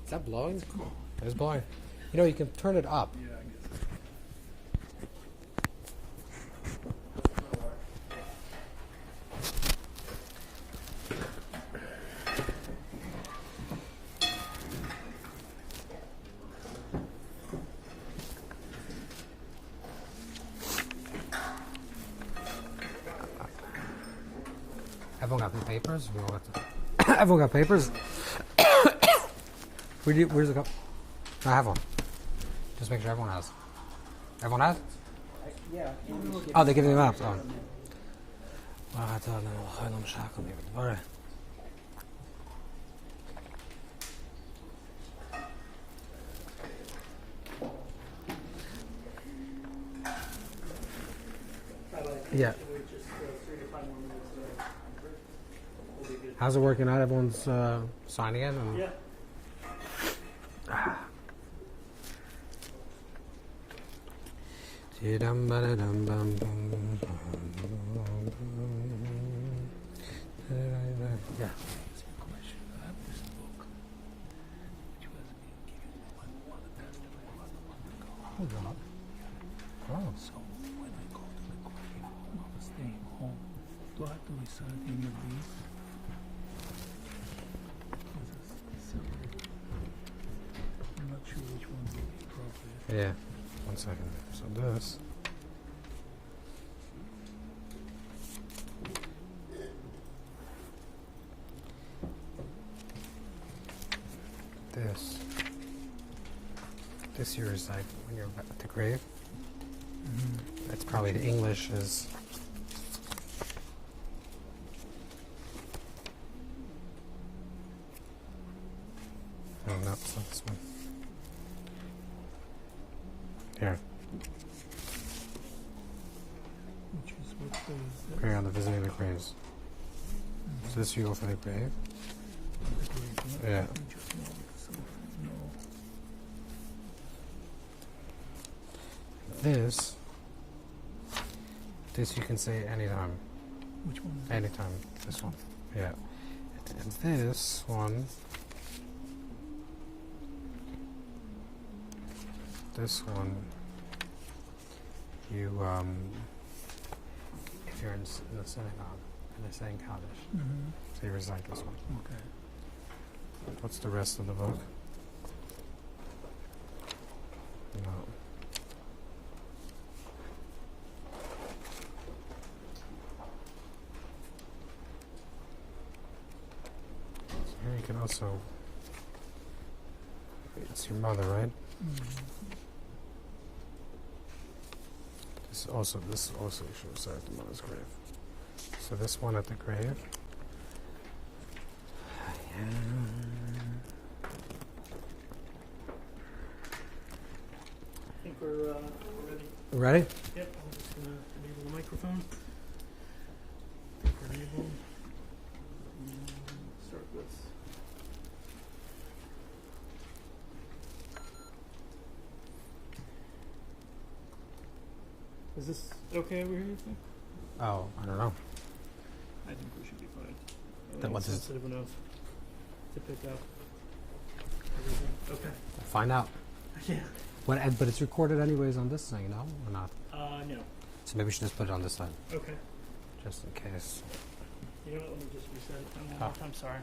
Is that blowing? It's blowing. You know, you can turn it up. Yeah, I guess. Everyone got the papers? Everyone got papers? Where's the cup? I have one. Just make sure everyone has. Everyone has? Yeah. Oh, they're giving them out. Oh. All right. Yeah. How's it working out? Everyone's signing in? And Yeah. Yeah. Hold on. Oh. So when I go to the grave while I'm staying home, do I have to recite any of these? I'm not sure which one will be appropriate. Yeah. 1 second. So this. This here is like when you're at the grave. Mm-hmm. That's probably the English is. Oh no, it's not this one. Here. Which is what the Pray on the visiting the graves. Mm-hmm. So this you go for the grave. Yeah. This you can say anytime. Which one? Anytime. This one. Yeah. And this one. You if you're in the synagogue and they're saying Kaddish, so you recite this one. Okay. What's the rest of the book? No. So here you can also. It's your mother, right? This also shows at the mother's grave. So this one at the grave. I think we're ready. Ready? Yep, I'm just going to enable the microphone. I think we're enabled. Start with. Is this okay over here, you think? Oh, I don't know. I think we should be fine. I Then think what's it's this? sensitive enough to pick up everything. Okay. Find out. Yeah. But it's recorded anyways on this thing, no? Or not? No. So maybe we should just put it on this side. Okay. Just in case. You know what? Let me just reset it one more time. Sorry.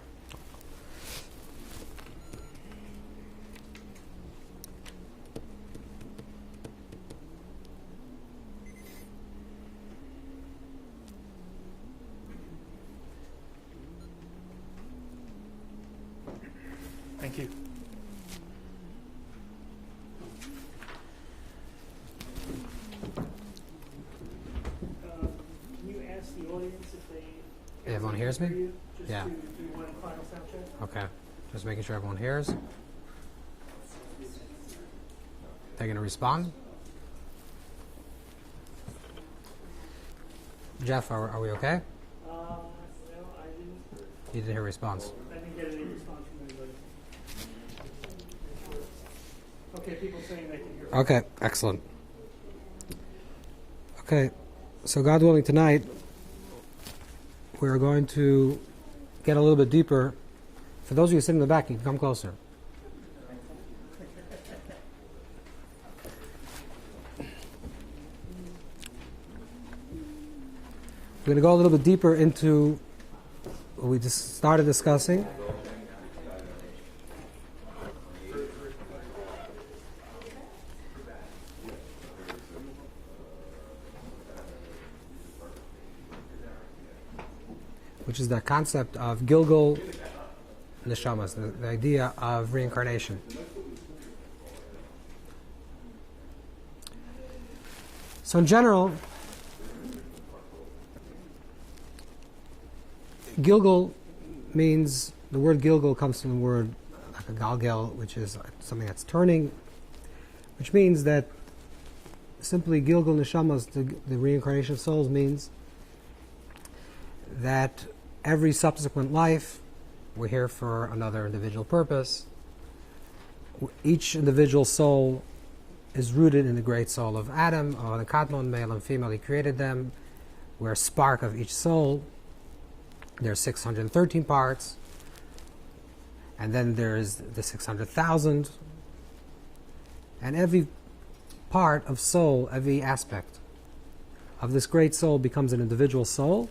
Thank you. Can you ask the audience if they... Everyone hears me? You, just Yeah. to do one final sound check? Okay. Just making sure everyone hears. They're going to respond? Jeff, are we okay? No, I didn't. You didn't hear a response. I didn't get any response from anybody. Okay, people saying they can hear. Okay, excellent. Okay, so God willing, tonight we're going to get a little bit deeper. For those of you sitting in the back, you can come closer. going to go a little bit deeper into what we just started discussing. Which is the concept of gilgul neshamas, the idea of reincarnation. So in general, gilgul means, the word gilgul comes from the word like a galgel, which is something that's turning, which means that simply gilgul neshamas, the reincarnation of souls, means that every subsequent life, we're here for another individual purpose. Each individual soul is rooted in the great soul of Adam, or the Kadmon, male and female. He created them. We're a spark of each soul. There's 613 parts. And then there's the 600,000. And every part of soul, every aspect of this great soul becomes an individual soul.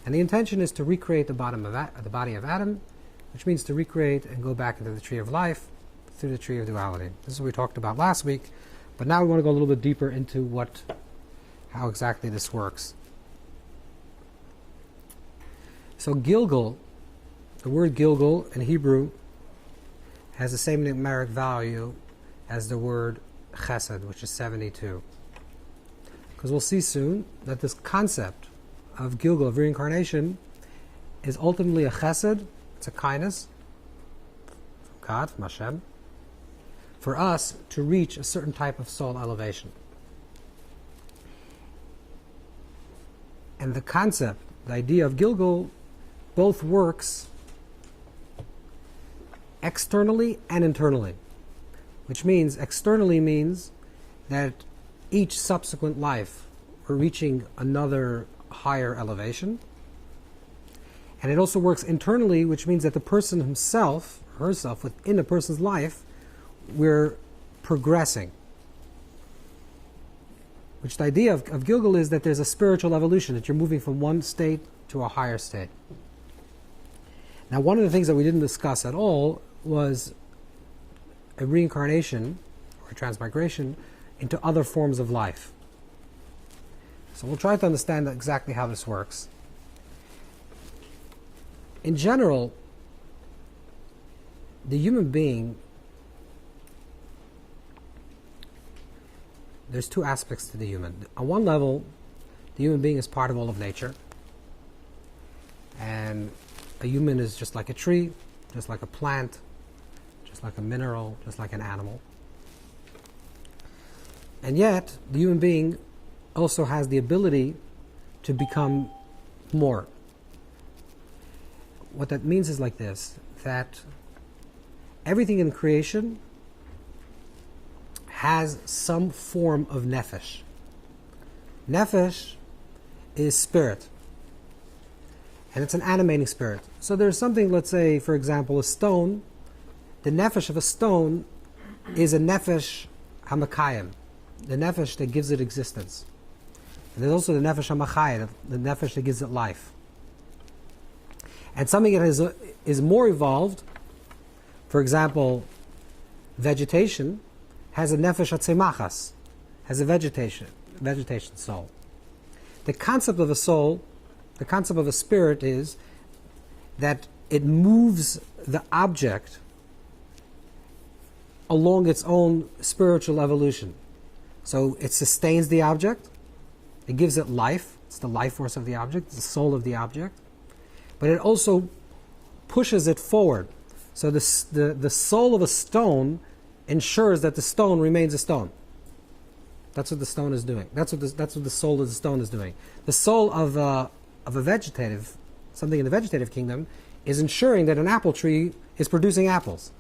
And the intention is to recreate the body of Adam, which means to recreate and go back into the tree of life through the tree of duality. This is what we talked about last week, but now we want to go a little bit deeper into how exactly this works. So gilgul, the word gilgul in Hebrew has the same numeric value as the word chesed, which is 72. Because we'll see soon that this concept of gilgul, of reincarnation, is ultimately a chesed, it's a kindness from God, from Hashem, for us to reach a certain type of soul elevation. And the concept, the idea of gilgul, both works externally and internally. Which means, externally means that each subsequent life we're reaching another higher elevation. And it also works internally, which means that the person himself, herself, within a person's life, we're progressing. Which the idea of gilgul is that there's a spiritual evolution, that you're moving from one state to a higher state. Now, one of the things that we didn't discuss at all was a reincarnation, or a transmigration, into other forms of life. So we'll try to understand exactly how this works. In general, the human being, there's two aspects to the human. On one level, the human being is part of all of nature. And a human is just like a tree, just like a plant, just like a mineral, just like an animal. And yet, the human being also has the ability to become more. What that means is like this, that everything in creation has some form of nefesh. Nefesh is spirit. And it's an animating spirit. So there's something, let's say, for example, a stone. The nefesh of a stone is a nefesh hamakayim, the nefesh that gives it existence. And there's also the nefesh hamachayim, the nefesh that gives it life. And something that is more evolved, for example, vegetation, has a nefesh hatzemachas, has a vegetation soul. The concept of a soul, the concept of a spirit is that it moves the object along its own spiritual evolution. So it sustains the object, it gives it life, it's the life force of the object, it's the soul of the object, but it also pushes it forward. So the soul of a stone ensures that the stone remains a stone. That's what the stone is doing. That's what the soul of the stone is doing. The soul of a vegetative, something in the vegetative kingdom, is ensuring that an apple tree is producing apples.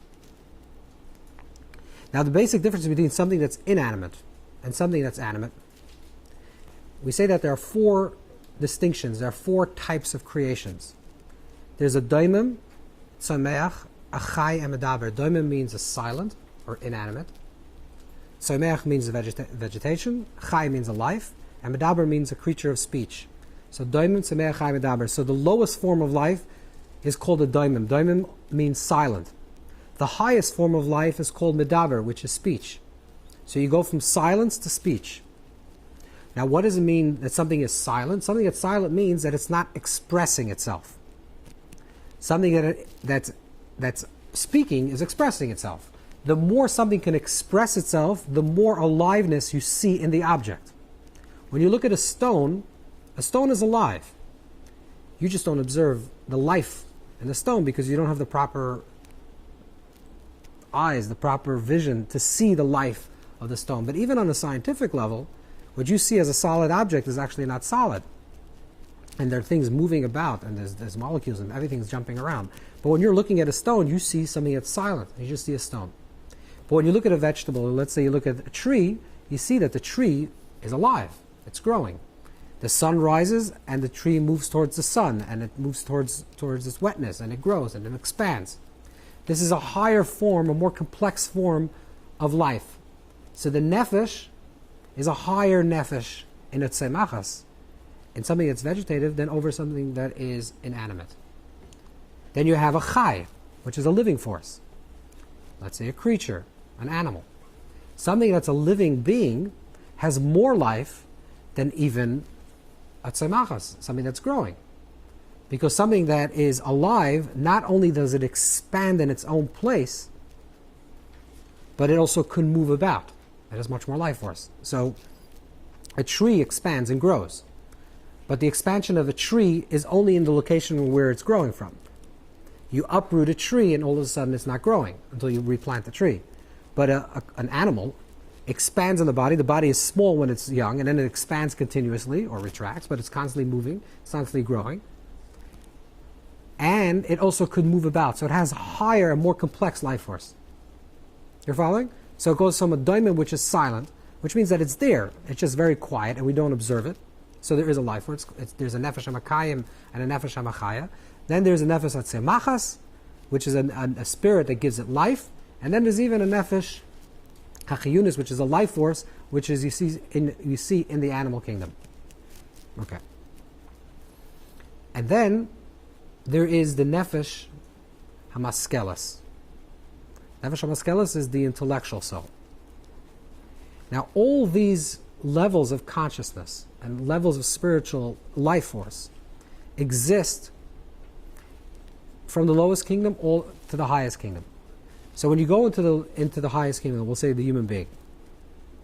Now, the basic difference between something that's inanimate and something that's animate, we say that there are four distinctions, there are four types of creations. There's a daimim, tzameach, a chai, and medaber. Daimim means a silent or inanimate. Tzameach means a vegetation, chai means a life, and medaber means a creature of speech. So daimim tzemeh chai medaber. So the lowest form of life is called a daimim. Daimim means silent. The highest form of life is called medaber, which is speech. So you go from silence to speech. Now, what does it mean that something is silent? Something that's silent means that it's not expressing itself. Something that's speaking is expressing itself. The more something can express itself, the more aliveness you see in the object. When you look at a stone is alive. You just don't observe the life in the stone because you don't have the proper eyes, the proper vision to see the life of the stone. But even on a scientific level, what you see as a solid object is actually not solid. And there are things moving about, and there's molecules, and everything's jumping around. But when you're looking at a stone, you see something that's silent. You just see a stone. But when you look at a vegetable, let's say you look at a tree, you see that the tree is alive. It's growing. The sun rises, and the tree moves towards the sun, and it moves towards its wetness, and it grows, and it expands. This is a higher form, a more complex form of life. So the nefesh is a higher nefesh in a tzemachas, in something that's vegetative, than over something that is inanimate. Then you have a chai, which is a living force. Let's say a creature, an animal. Something that's a living being has more life than even a tzemachas, something that's growing. Because something that is alive, not only does it expand in its own place, but it also can move about. It has much more life force. So a tree expands and grows. But the expansion of a tree is only in the location where it's growing from. You uproot a tree and all of a sudden it's not growing until you replant the tree. But an animal expands in the body. The body is small when it's young, and then it expands continuously or retracts, but it's constantly moving, it's constantly growing. And it also could move about. So it has a higher and more complex life force. You're following? So it goes from a daimim, which is silent, which means that it's there. It's just very quiet and we don't observe it. So there is a life force. There's a nefesh hamakayim and a nefesh hamachaya. Then there's a nefesh hatzemachas, which is a spirit that gives it life. And then there's even a nefesh hachiyunis, which is a life force, which is you see in the animal kingdom. Okay. And then there is the nefesh hamaskelas. Nefesh hamaskelas is the intellectual soul. Now, all these levels of consciousness and levels of spiritual life force exist from the lowest kingdom all to the highest kingdom. So when you go into the highest kingdom, we'll say the human being,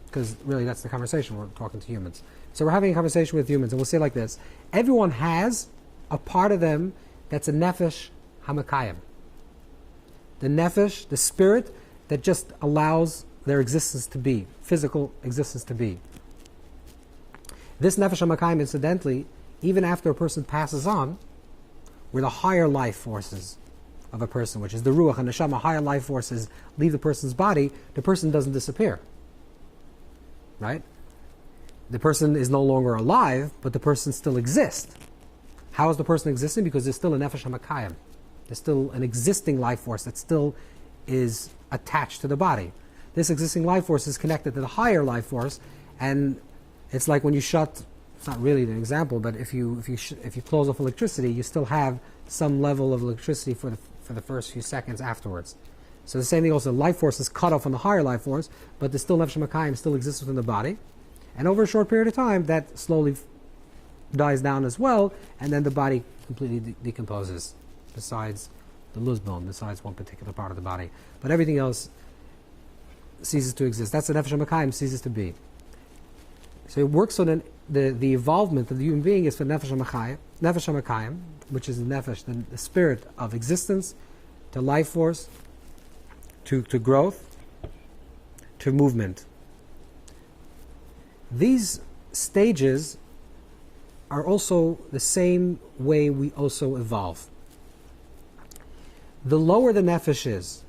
because really that's the conversation. We're talking to humans. So we're having a conversation with humans, and we'll say like this: everyone has a part of them that's a nefesh hamakayim. The nefesh, the spirit that just allows their existence to be, physical existence to be. This nefesh hamakayim, incidentally, even after a person passes on, where the higher life forces of a person, which is the ruach and neshama, higher life forces leave the person's body, the person doesn't disappear. Right? The person is no longer alive, but the person still exists. How is the person existing? Because there's still a nefesh hamakayim. There's still an existing life force that still is attached to the body. This existing life force is connected to the higher life force, and it's like when you shut. It's not really an example, but if you close off electricity, you still have some level of electricity for the first few seconds afterwards. So the same thing also, life force is cut off on the higher life force, but the still nefesh hamakayim still exists within the body, and over a short period of time, that slowly dies down as well, and then the body completely decomposes. Besides the luzbon, besides one particular part of the body, but everything else ceases to exist. That's the nefesh hamakayim ceases to be. So it works on the evolvement of the human being is for nefesh hamakayim, which is the nefesh, the spirit of existence, to life force, to growth, to movement. These stages are also the same way we also evolve. The lower the nefesh is,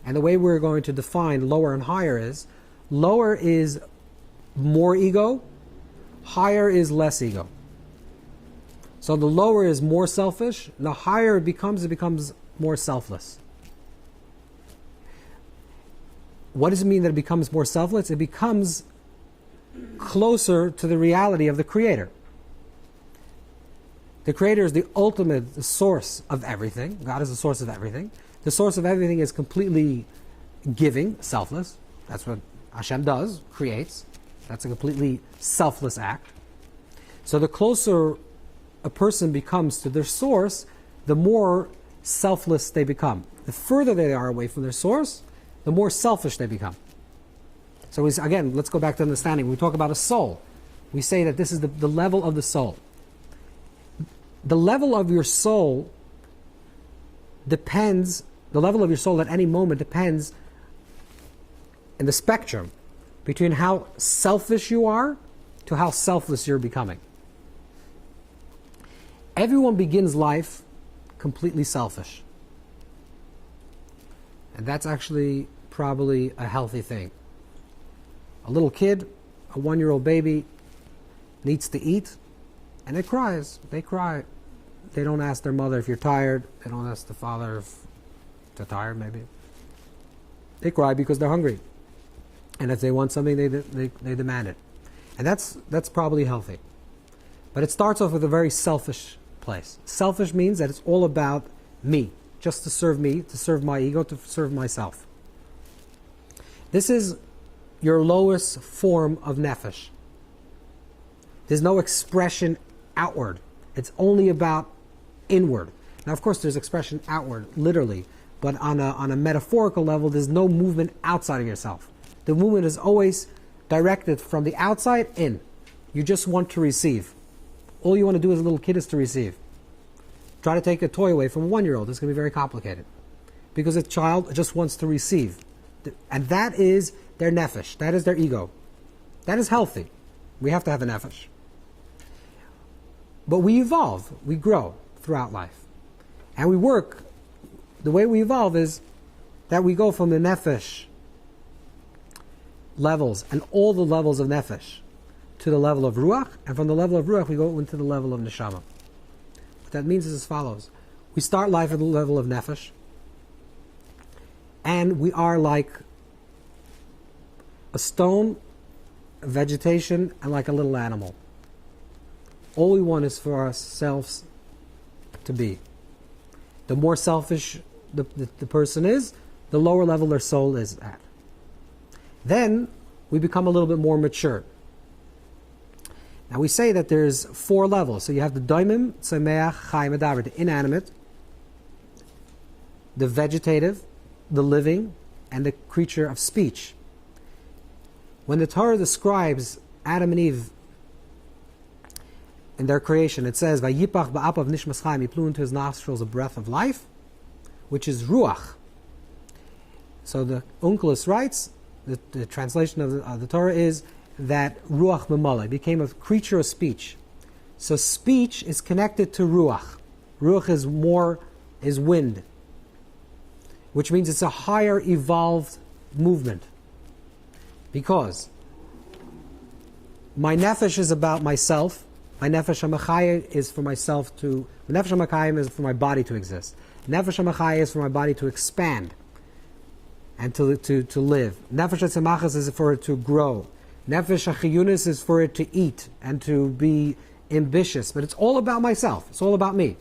and the way we're going to define lower and higher is, lower is more ego, higher is less ego. So the lower is more selfish, the higher it becomes more selfless. What does it mean that it becomes more selfless? It becomes closer to the reality of the Creator. The Creator is the ultimate, the source of everything. God is the source of everything. The source of everything is completely giving, selfless. That's what Hashem does, creates. That's a completely selfless act. So the closer a person becomes to their source, the more selfless they become. The further they are away from their source, the more selfish they become. So again, let's go back to understanding. When we talk about a soul, we say that this is the level of the soul. The level of your soul depends, the level of your soul at any moment depends in the spectrum between how selfish you are to how selfless you're becoming. Everyone begins life completely selfish. And that's actually probably a healthy thing. A little kid, a 1-year-old baby, needs to eat, and it cries. They cry. They don't ask their mother if you're tired. They don't ask the father if they're tired, maybe. They cry because they're hungry. And if they want something, they demand it. And that's probably healthy. But it starts off with a very selfish place. Selfish means that it's all about me, just to serve me, to serve my ego, to serve myself. This is your lowest form of nefesh. There's no expression outward. It's only about inward. Now, of course, there's expression outward, literally, but on a metaphorical level, there's no movement outside of yourself. The movement is always directed from the outside in. You just want to receive. All you want to do as a little kid is to receive. Try to take a toy away from a 1-year-old. It's going to be very complicated. Because a child just wants to receive. And that is their nefesh. That is their ego. That is healthy. We have to have a nefesh. But we evolve. We grow throughout life. And we work. The way we evolve is that we go from the nefesh levels and all the levels of nefesh to the level of ruach, and from the level of ruach we go into the level of neshama. What that means is as follows. We start life at the level of nefesh, and we are like a stone, a vegetation, and like a little animal. All we want is for ourselves to be. The more selfish the person is, the lower level their soul is at. Then we become a little bit more mature. Now we say that there's 4 levels. So you have the daimim, tzemeach, chaim, adaber, the inanimate, the vegetative, the living, and the creature of speech. When the Torah describes Adam and Eve in their creation, it says, "Vayipach ba'apav nishmas chaim," he blew into his nostrils a breath of life, which is ruach. So the Onkelos writes, the translation of the Torah is that ruach memala became a creature of speech. So speech is connected to ruach. Ruach is wind, which means it's a higher evolved movement. Because my nefesh is about myself. My nefesh hamachaya is for myself to. Nefesh hamachaya is for my body to exist. Nefesh hamachaya is for my body to expand and to live. Nefesh hatzemachas is for it to grow. Nefesh hachiyunis is for it to eat and to be ambitious. But it's all about myself. It's all about me.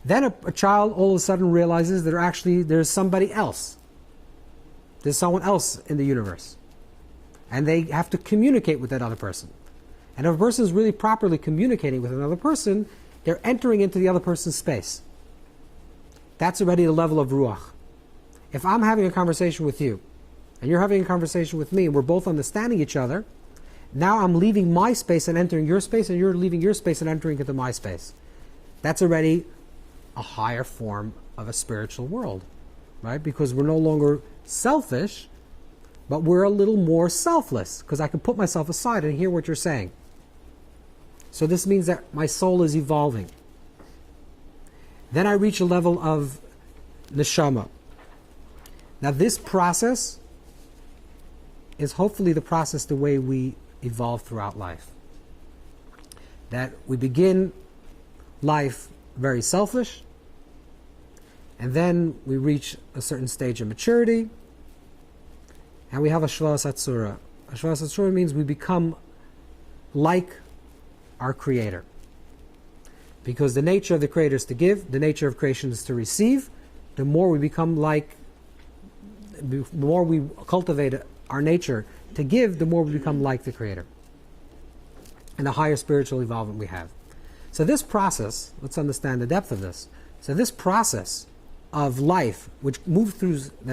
Then a child all of a sudden realizes that there's somebody else. There's someone else in the universe. And they have to communicate with that other person. And if a person is really properly communicating with another person, they're entering into the other person's space. That's already the level of ruach. If I'm having a conversation with you, and you're having a conversation with me, and we're both understanding each other, now I'm leaving my space and entering your space, and you're leaving your space and entering into my space. That's already a higher form of a spiritual world, right? Because we're no longer selfish, but we're a little more selfless, because I can put myself aside and hear what you're saying. So this means that my soul is evolving. Then I reach a level of neshama. Now this process is hopefully the process the way we evolve throughout life. That we begin life very selfish, and then we reach a certain stage of maturity, and we have a shvas hatzura. A shvas hatzura means we become like our Creator. Because the nature of the Creator is to give, the nature of creation is to receive. The more we become like, the more we cultivate our nature to give, the more we become like the Creator. And the higher spiritual evolvement we have. So this process, let's understand the depth of this. So this process of life, that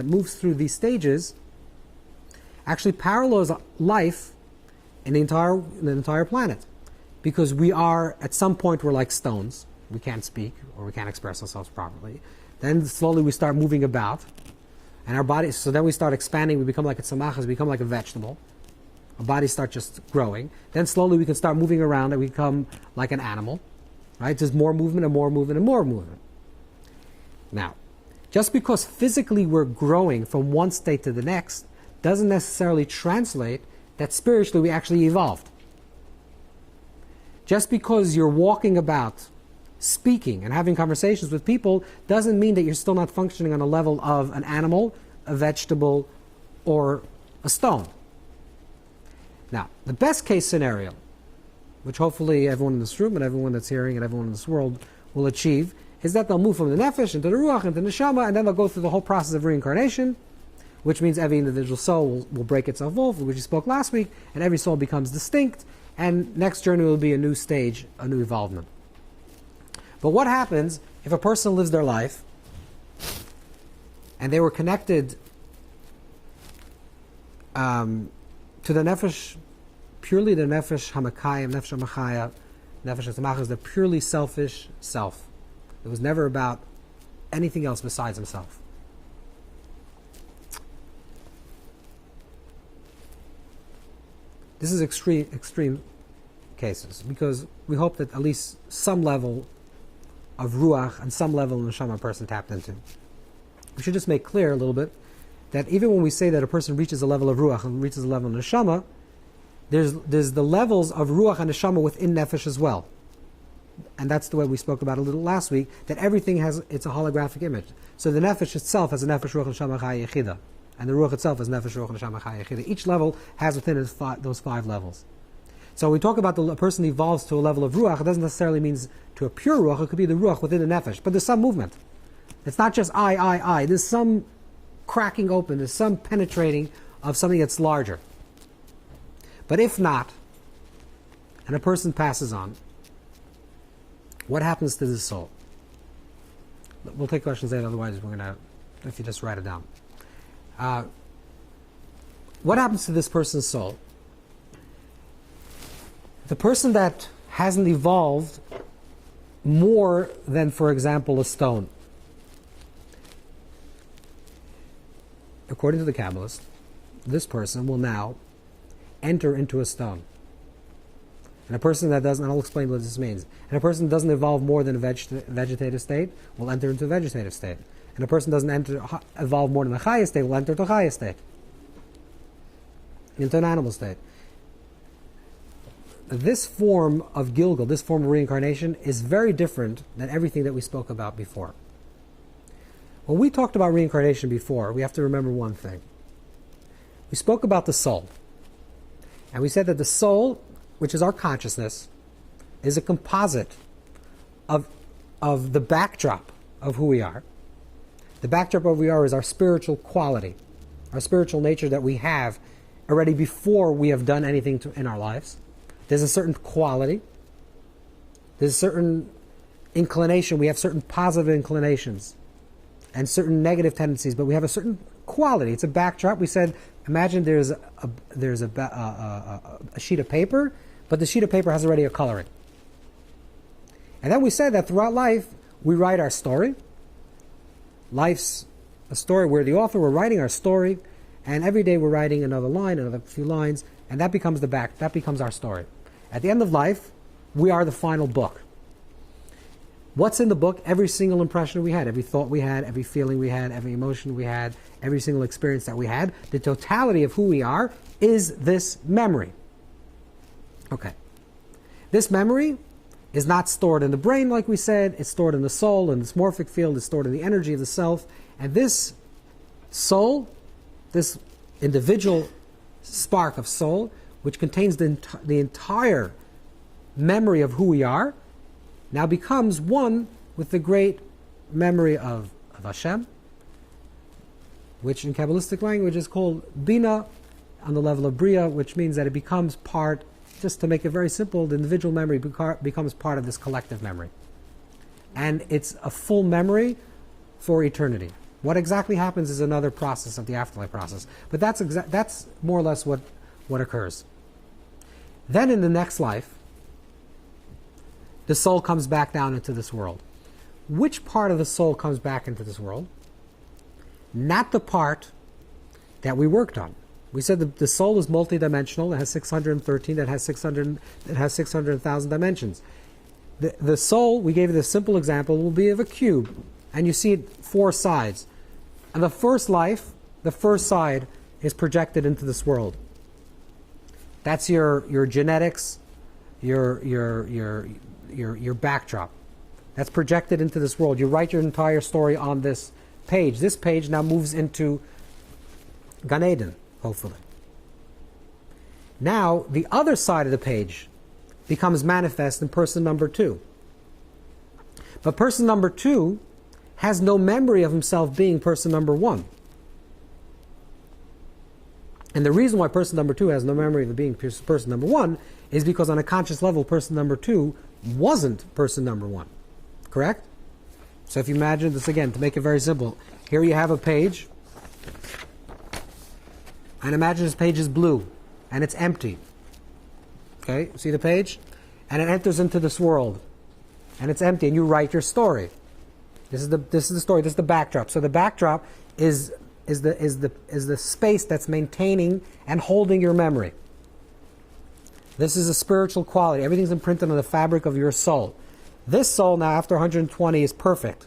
moves through these stages, actually parallels life in the entire planet. Because we are, at some point, we're like stones. We can't speak, or we can't express ourselves properly. Then slowly we start moving about. And our bodies, so then we start expanding, we become like a tzamachas, we become like a vegetable. Our bodies start just growing. Then slowly we can start moving around and we become like an animal. Right? There's more movement and more movement and more movement. Now, just because physically we're growing from one state to the next doesn't necessarily translate that spiritually we actually evolved. Just because you're walking about, speaking and having conversations with people doesn't mean that you're still not functioning on a level of an animal, a vegetable, or a stone. Now, the best case scenario, which hopefully everyone in this room and everyone that's hearing and everyone in this world will achieve, is that they'll move from the nefesh into the ruach, into the neshama, and then they'll go through the whole process of reincarnation, which means every individual soul will break itself off, which we spoke last week, and every soul becomes distinct, and next journey will be a new stage, a new evolvement. But what happens if a person lives their life and they were connected to the nefesh, purely the nefesh hamakayim, nefesh hamachaya, nefesh hatzamachas, the purely selfish self. It was never about anything else besides himself. This is extreme cases, because we hope that at least some level of ruach and some level of neshama a person tapped into. We should just make clear a little bit that even when we say that a person reaches a level of ruach and reaches a level of neshama, there's the levels of ruach and neshama within nefesh as well. And that's the way we spoke about a little last week, that everything it's a holographic image. So the nefesh itself has a nefesh ruach neshama chaya yechida, and the ruach itself has nefesh ruach neshama chaya yechida. Each level has within it those 5 levels. So when we talk about a person evolves to a level of ruach, it doesn't necessarily mean to a pure ruach, it could be the ruach within the nefesh. But there's some movement. It's not just I. There's some cracking open, there's some penetrating of something that's larger. But if not, and a person passes on, what happens to the soul? We'll take questions later, otherwise we're going to, if you just write it down. What happens to this person's soul? The person that hasn't evolved more than, for example, a stone. According to the Kabbalist, this person will now enter into a stone. And a person that doesn't, and I'll explain what this means, and a person that doesn't evolve more than a vegetative state will enter into a vegetative state. And a person doesn't evolve more than a chaya state will enter into a chaya state. Into an animal state. This form of gilgul, this form of reincarnation, is very different than everything that we spoke about before. When we talked about reincarnation before, we have to remember one thing. We spoke about the soul. And we said that the soul, which is our consciousness, is a composite of the backdrop of who we are. The backdrop of who we are is our spiritual quality, our spiritual nature that we have already before we have done anything in our lives. There's a certain quality. There's a certain inclination. We have certain positive inclinations and certain negative tendencies, but we have a certain quality. It's a backdrop. We said, imagine there's a sheet of paper, but the sheet of paper has already a coloring. And then we said that throughout life, we write our story. Life's a story. We're the author. We're writing our story, and every day we're writing another line, another few lines, and that becomes that becomes our story. At the end of life, we are the final book. What's in the book? Every single impression we had, every thought we had, every feeling we had, every emotion we had, every single experience that we had, the totality of who we are is this memory. Okay. This memory is not stored in the brain, like we said. It's stored in the soul, in this morphic field. It's stored in the energy of the self. And this soul, this individual spark of soul, which contains the entire memory of who we are, now becomes one with the great memory of Hashem, which in Kabbalistic language is called Bina, on the level of Bria, which means that it becomes part, just to make it very simple, the individual memory becomes part of this collective memory. And it's a full memory for eternity. What exactly happens is another process of the afterlife process. But that's more or less what occurs. Then in the next life, the soul comes back down into this world. Which part of the soul comes back into this world? Not the part that we worked on. We said the soul is multidimensional. It has 613. It has 600,000 dimensions. The soul, we gave you the simple example, will be of a cube, and you see it 4 sides. And the first life, the first side, is projected into this world. That's your genetics, your backdrop. That's projected into this world. You write your entire story on this page. This page now moves into Gan Eden, hopefully. Now, the other side of the page becomes manifest in person number 2. But person number 2 has no memory of himself being person number 1. And the reason why person number 2 has no memory of being person number 1 is because on a conscious level, person number 2 wasn't person number 1. Correct? So if you imagine this again, to make it very simple, here you have a page, and imagine this page is blue, and it's empty. Okay, see the page? And it enters into this world, and it's empty, and you write your story. This is the story. This is the backdrop. So the backdrop is the space that's maintaining and holding your memory. This is a spiritual quality. Everything's imprinted on the fabric of your soul. This soul now, after 120, is perfect.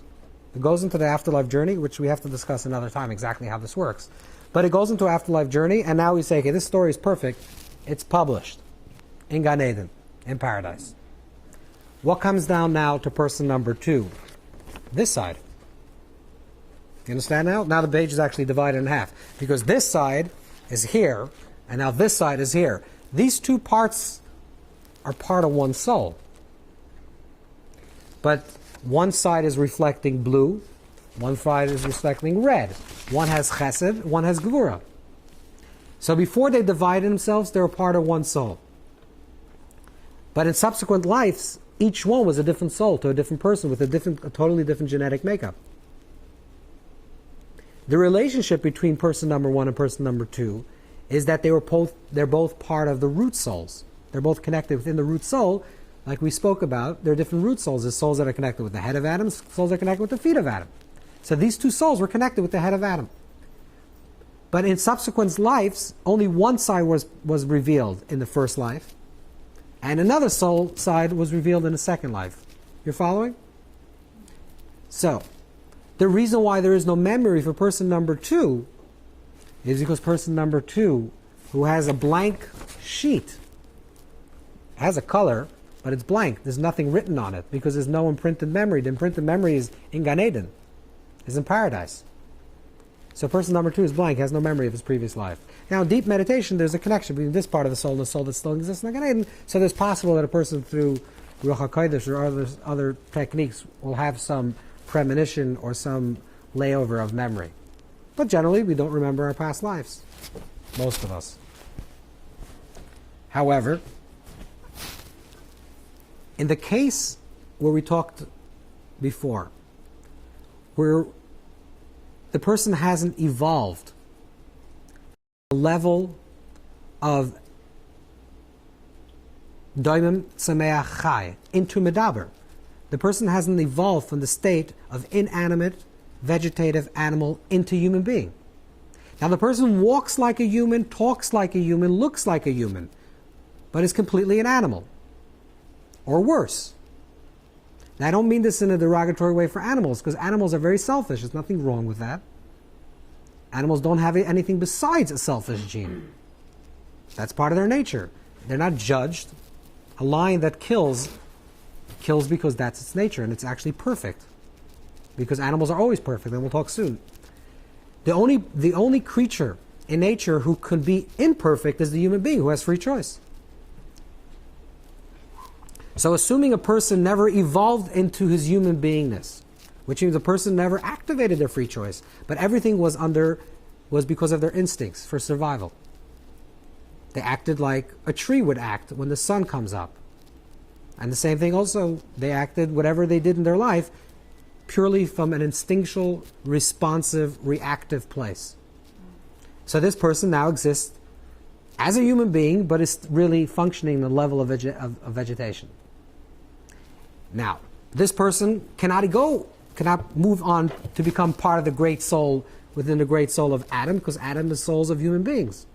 It goes into the afterlife journey, which we have to discuss another time exactly how this works. But it goes into afterlife journey, and now we say, okay, this story is perfect. It's published in Gan Eden, in paradise. What comes down now to person number 2? This side. You understand now? Now the page is actually divided in half. Because this side is here, and now this side is here. These 2 parts are part of one soul. But one side is reflecting blue, one side is reflecting red. One has chesed, one has gvura. So before they divided themselves, they were part of one soul. But in subsequent lives, each one was a different soul to a different person with a totally different genetic makeup. The relationship between person number 1 and person number 2 is that they're both part of the root souls. They're both connected within the root soul. Like we spoke about, there are different root souls. There's souls that are connected with the head of Adam, souls that are connected with the feet of Adam. So these 2 souls were connected with the head of Adam. But in subsequent lives, only one side was revealed in the first life, and another soul side was revealed in the second life. You're following? So, the reason why there is no memory for person number 2 is because person number 2, who has a blank sheet, has a color, but it's blank. There's nothing written on it because there's no imprinted memory. The imprinted memory is in Gan Eden, is in paradise. So person number 2 is blank, has no memory of his previous life. Now in deep meditation, there's a connection between this part of the soul and the soul that still exists in Gan Eden. So it's possible that a person through Ruach HaKodesh or other techniques will have some premonition or some layover of memory. But generally, we don't remember our past lives. Most of us. However, in the case where we talked before, where the person hasn't evolved the level of Doimim Sameach Chai into Medaber, the person hasn't evolved from the state of inanimate, vegetative animal into human being. Now the person walks like a human, talks like a human, looks like a human, but is completely an animal. Or worse. Now I don't mean this in a derogatory way for animals, because animals are very selfish. There's nothing wrong with that. Animals don't have anything besides a selfish gene. That's part of their nature. They're not judged. A lion that kills because that's its nature, and it's actually perfect. Because animals are always perfect, and we'll talk soon. The only creature in nature who could be imperfect is the human being, who has free choice. So assuming a person never evolved into his human beingness, which means a person never activated their free choice, but everything was because of their instincts for survival. They acted like a tree would act when the sun comes up. And the same thing also, they acted whatever they did in their life purely from an instinctual, responsive, reactive place. So this person now exists as a human being, but is really functioning at the level of vegetation. Now, this person cannot move on to become part of the great soul within the great soul of Adam, because Adam is souls of human beings.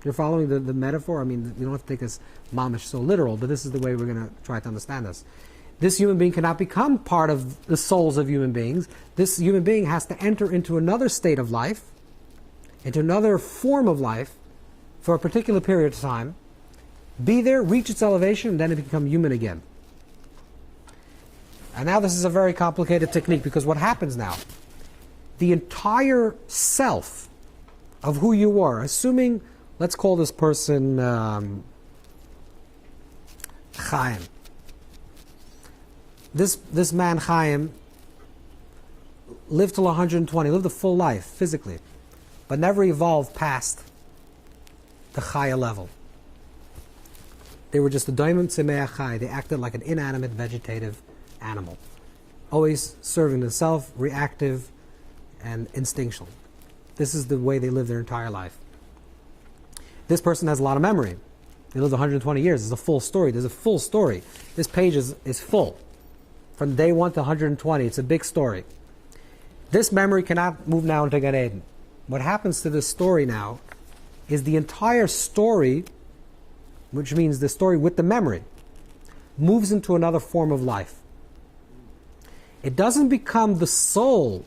You're following the metaphor? I mean, you don't have to take this mamish so literal, but this is the way we're going to try to understand this. This human being cannot become part of the souls of human beings. This human being has to enter into another state of life, into another form of life, for a particular period of time, be there, reach its elevation, and then it become human again. And now this is a very complicated technique, because what happens now, the entire self of who you are, assuming, let's call this person Chaim. This man Chaim lived till 120, lived a full life physically, but never evolved past the Chaya level. They were just a Daimon Tzemeach Chai. They acted like an inanimate vegetative animal, always serving the self, reactive and instinctual. This is the way they live their entire life. This person has a lot of memory. They lived 120 years. There's a full story. There's a full story. This page is full. From day 1 to 120, it's a big story. This memory cannot move now into Gan Eden. What happens to this story now is the entire story, which means the story with the memory, moves into another form of life. It doesn't become the soul,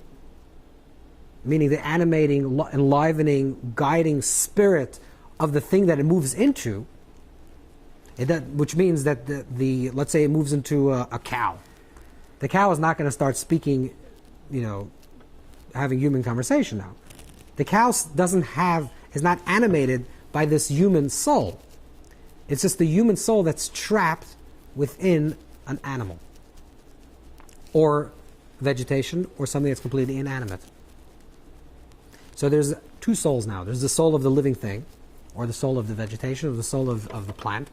meaning the animating, enlivening, guiding spirit of the thing that it moves into, which means that let's say it moves into a cow. The cow is not going to start speaking, having human conversation now. The cow is not animated by this human soul. It's just the human soul that's trapped within an animal, or vegetation, or something that's completely inanimate. So there's two souls now. There's the soul of the living thing, or the soul of the vegetation, or the soul of the plant,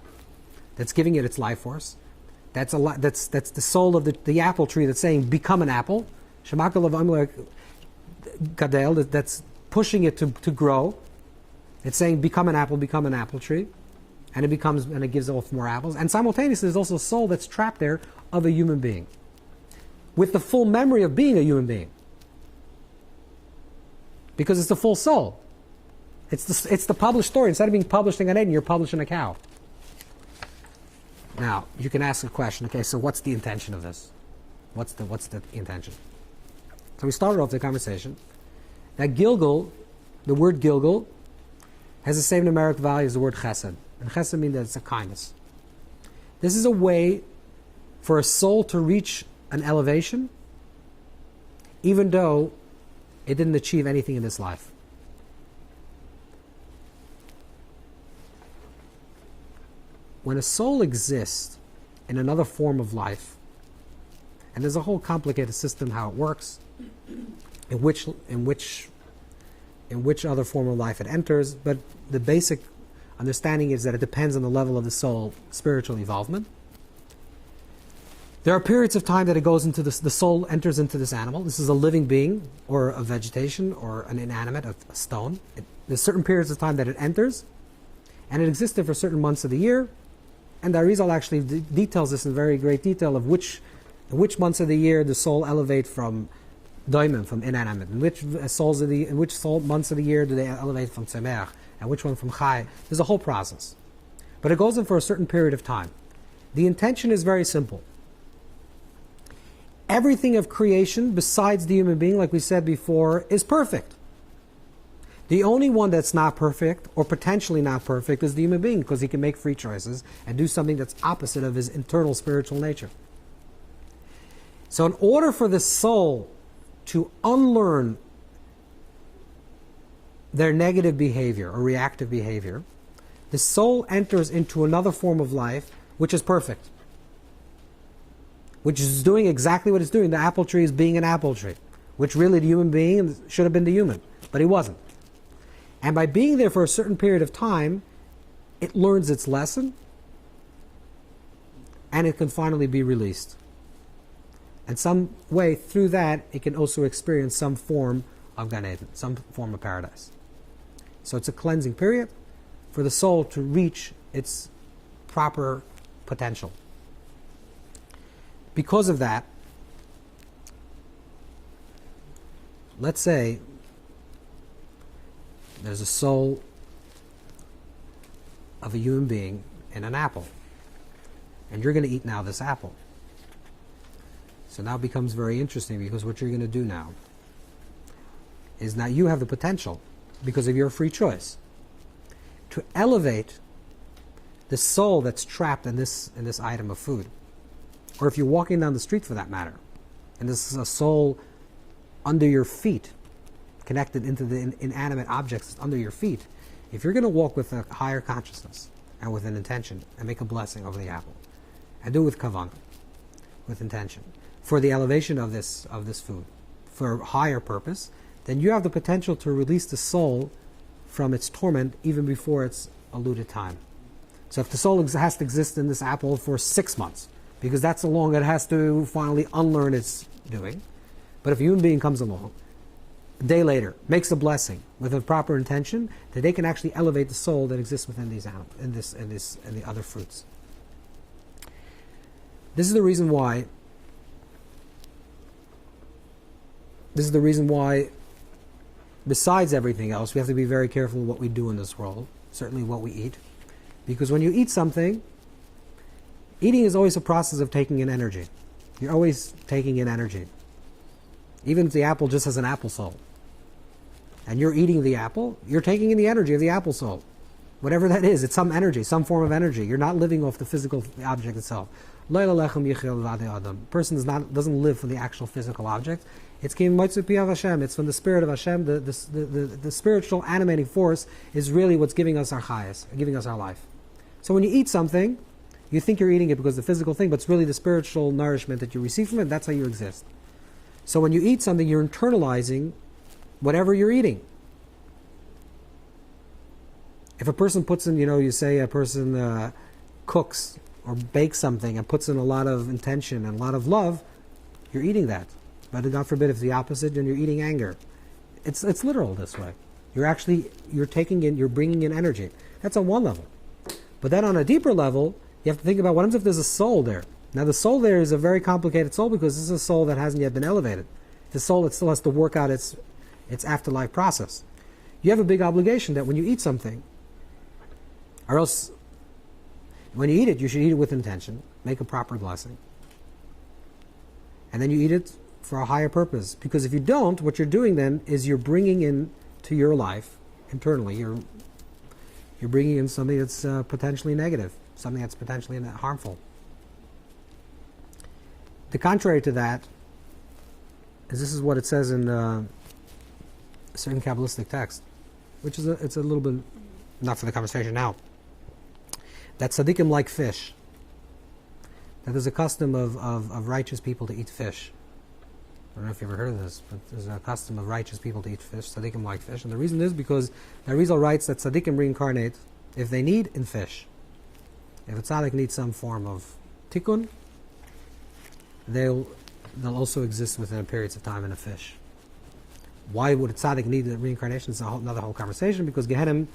that's giving it its life force. That's the soul of the apple tree that's saying, become an apple. That's pushing it to grow. It's saying, become an apple tree. And it gives off more apples. And simultaneously, there's also a soul that's trapped there of a human being, with the full memory of being a human being. Because it's the full soul. It's the published story. Instead of being published in Gan Eden, you're published in a cow. Now, you can ask a question, okay, so what's the intention of this? What's the intention? So we started off the conversation that gilgul, the word gilgul, has the same numeric value as the word chesed. And chesed means that it's a kindness. This is a way for a soul to reach an elevation, even though it didn't achieve anything in this life. When a soul exists in another form of life, and there's a whole complicated system how it works, in which other form of life it enters, but the basic understanding is that it depends on the level of the soul spiritual involvement. There are periods of time that it goes into the soul enters into this animal. This is a living being, or a vegetation, or an inanimate, a stone. There's certain periods of time that it enters, and it existed for certain months of the year. And the Arizal actually details this in very great detail of which months of the year the soul elevate from daimon, from inanimate, and which months of the year do they elevate from tzemeach, and which one from chai. There's a whole process, but it goes in for a certain period of time. The intention is very simple. Everything of creation besides the human being, like we said before, is perfect. The only one that's not perfect, or potentially not perfect, is the human being, because he can make free choices and do something that's opposite of his internal spiritual nature. So in order for the soul to unlearn their negative behavior or reactive behavior, the soul enters into another form of life which is perfect. which is doing exactly what it's doing. The apple tree is being an apple tree, which really the human being should have been the human, but he wasn't. And by being there for a certain period of time, it learns its lesson, and it can finally be released. And some way through that, it can also experience some form of Gan Eden, some form of paradise. So it's a cleansing period for the soul to reach its proper potential. Because of that, let's say there's a soul of a human being in an apple, and you're going to eat now this apple. So now it becomes very interesting, because what you're going to do now is now you have the potential, because of your free choice, to elevate the soul that's trapped in this item of food. Or if you're walking down the street, for that matter, and this is a soul under your feet, connected into the inanimate objects under your feet, if you're going to walk with a higher consciousness and with an intention and make a blessing over the apple, and do it with kavanah, with intention, for the elevation of this food, for a higher purpose, then you have the potential to release the soul from its torment even before its allotted time. So if the soul has to exist in this apple for 6 months, because that's how long it has to finally unlearn its doing. But if a human being comes along a day later, makes a blessing with a proper intention, that they can actually elevate the soul that exists within these animals, in the other fruits. This is the reason why. Besides everything else, we have to be very careful what we do in this world. Certainly, what we eat, because when you eat something, eating is always a process of taking in energy. You're always taking in energy. Even if the apple just has an apple soul, and you're eating the apple, you're taking in the energy of the apple soul. Whatever that is, it's some energy, some form of energy. You're not living off the physical object itself. Person doesn't live from the actual physical object. It's from the spirit of Hashem. The spiritual animating force is really what's giving us our chayas, giving us our life. So when you eat something, you think you're eating it because of the physical thing, but it's really the spiritual nourishment that you receive from it. That's how you exist. So when you eat something, you're internalizing whatever you're eating. If a person puts in, you say a person cooks or bakes something and puts in a lot of intention and a lot of love, you're eating that. But God forbid if it's the opposite, then you're eating anger. It's literal this way. You're bringing in energy. That's on one level. But then on a deeper level, you have to think about what happens if there's a soul there. Now the soul there is a very complicated soul, because this is a soul that hasn't yet been elevated. It's a soul that still has to work out its afterlife process. You have a big obligation that when you eat something, or else when you eat it, you should eat it with intention, make a proper blessing. And then you eat it for a higher purpose. Because if you don't, what you're doing then is you're bringing in to your life, internally, you're bringing in something that's potentially negative, something that's potentially harmful. The contrary to that is, this is what it says in a certain Kabbalistic text, which is it's a little bit, not for the conversation now, that tzaddikim like fish. That there's a custom of righteous people to eat fish. I don't know if you've ever heard of this, but there's a custom of righteous people to eat fish. Tzaddikim like fish. And the reason is because the Arizal writes that tzaddikim reincarnate if they need in fish. If a tzaddik needs some form of tikkun, they'll also exist within periods of time in a fish. Why would a tzaddik need the reincarnation? It's another whole conversation, because Gehenim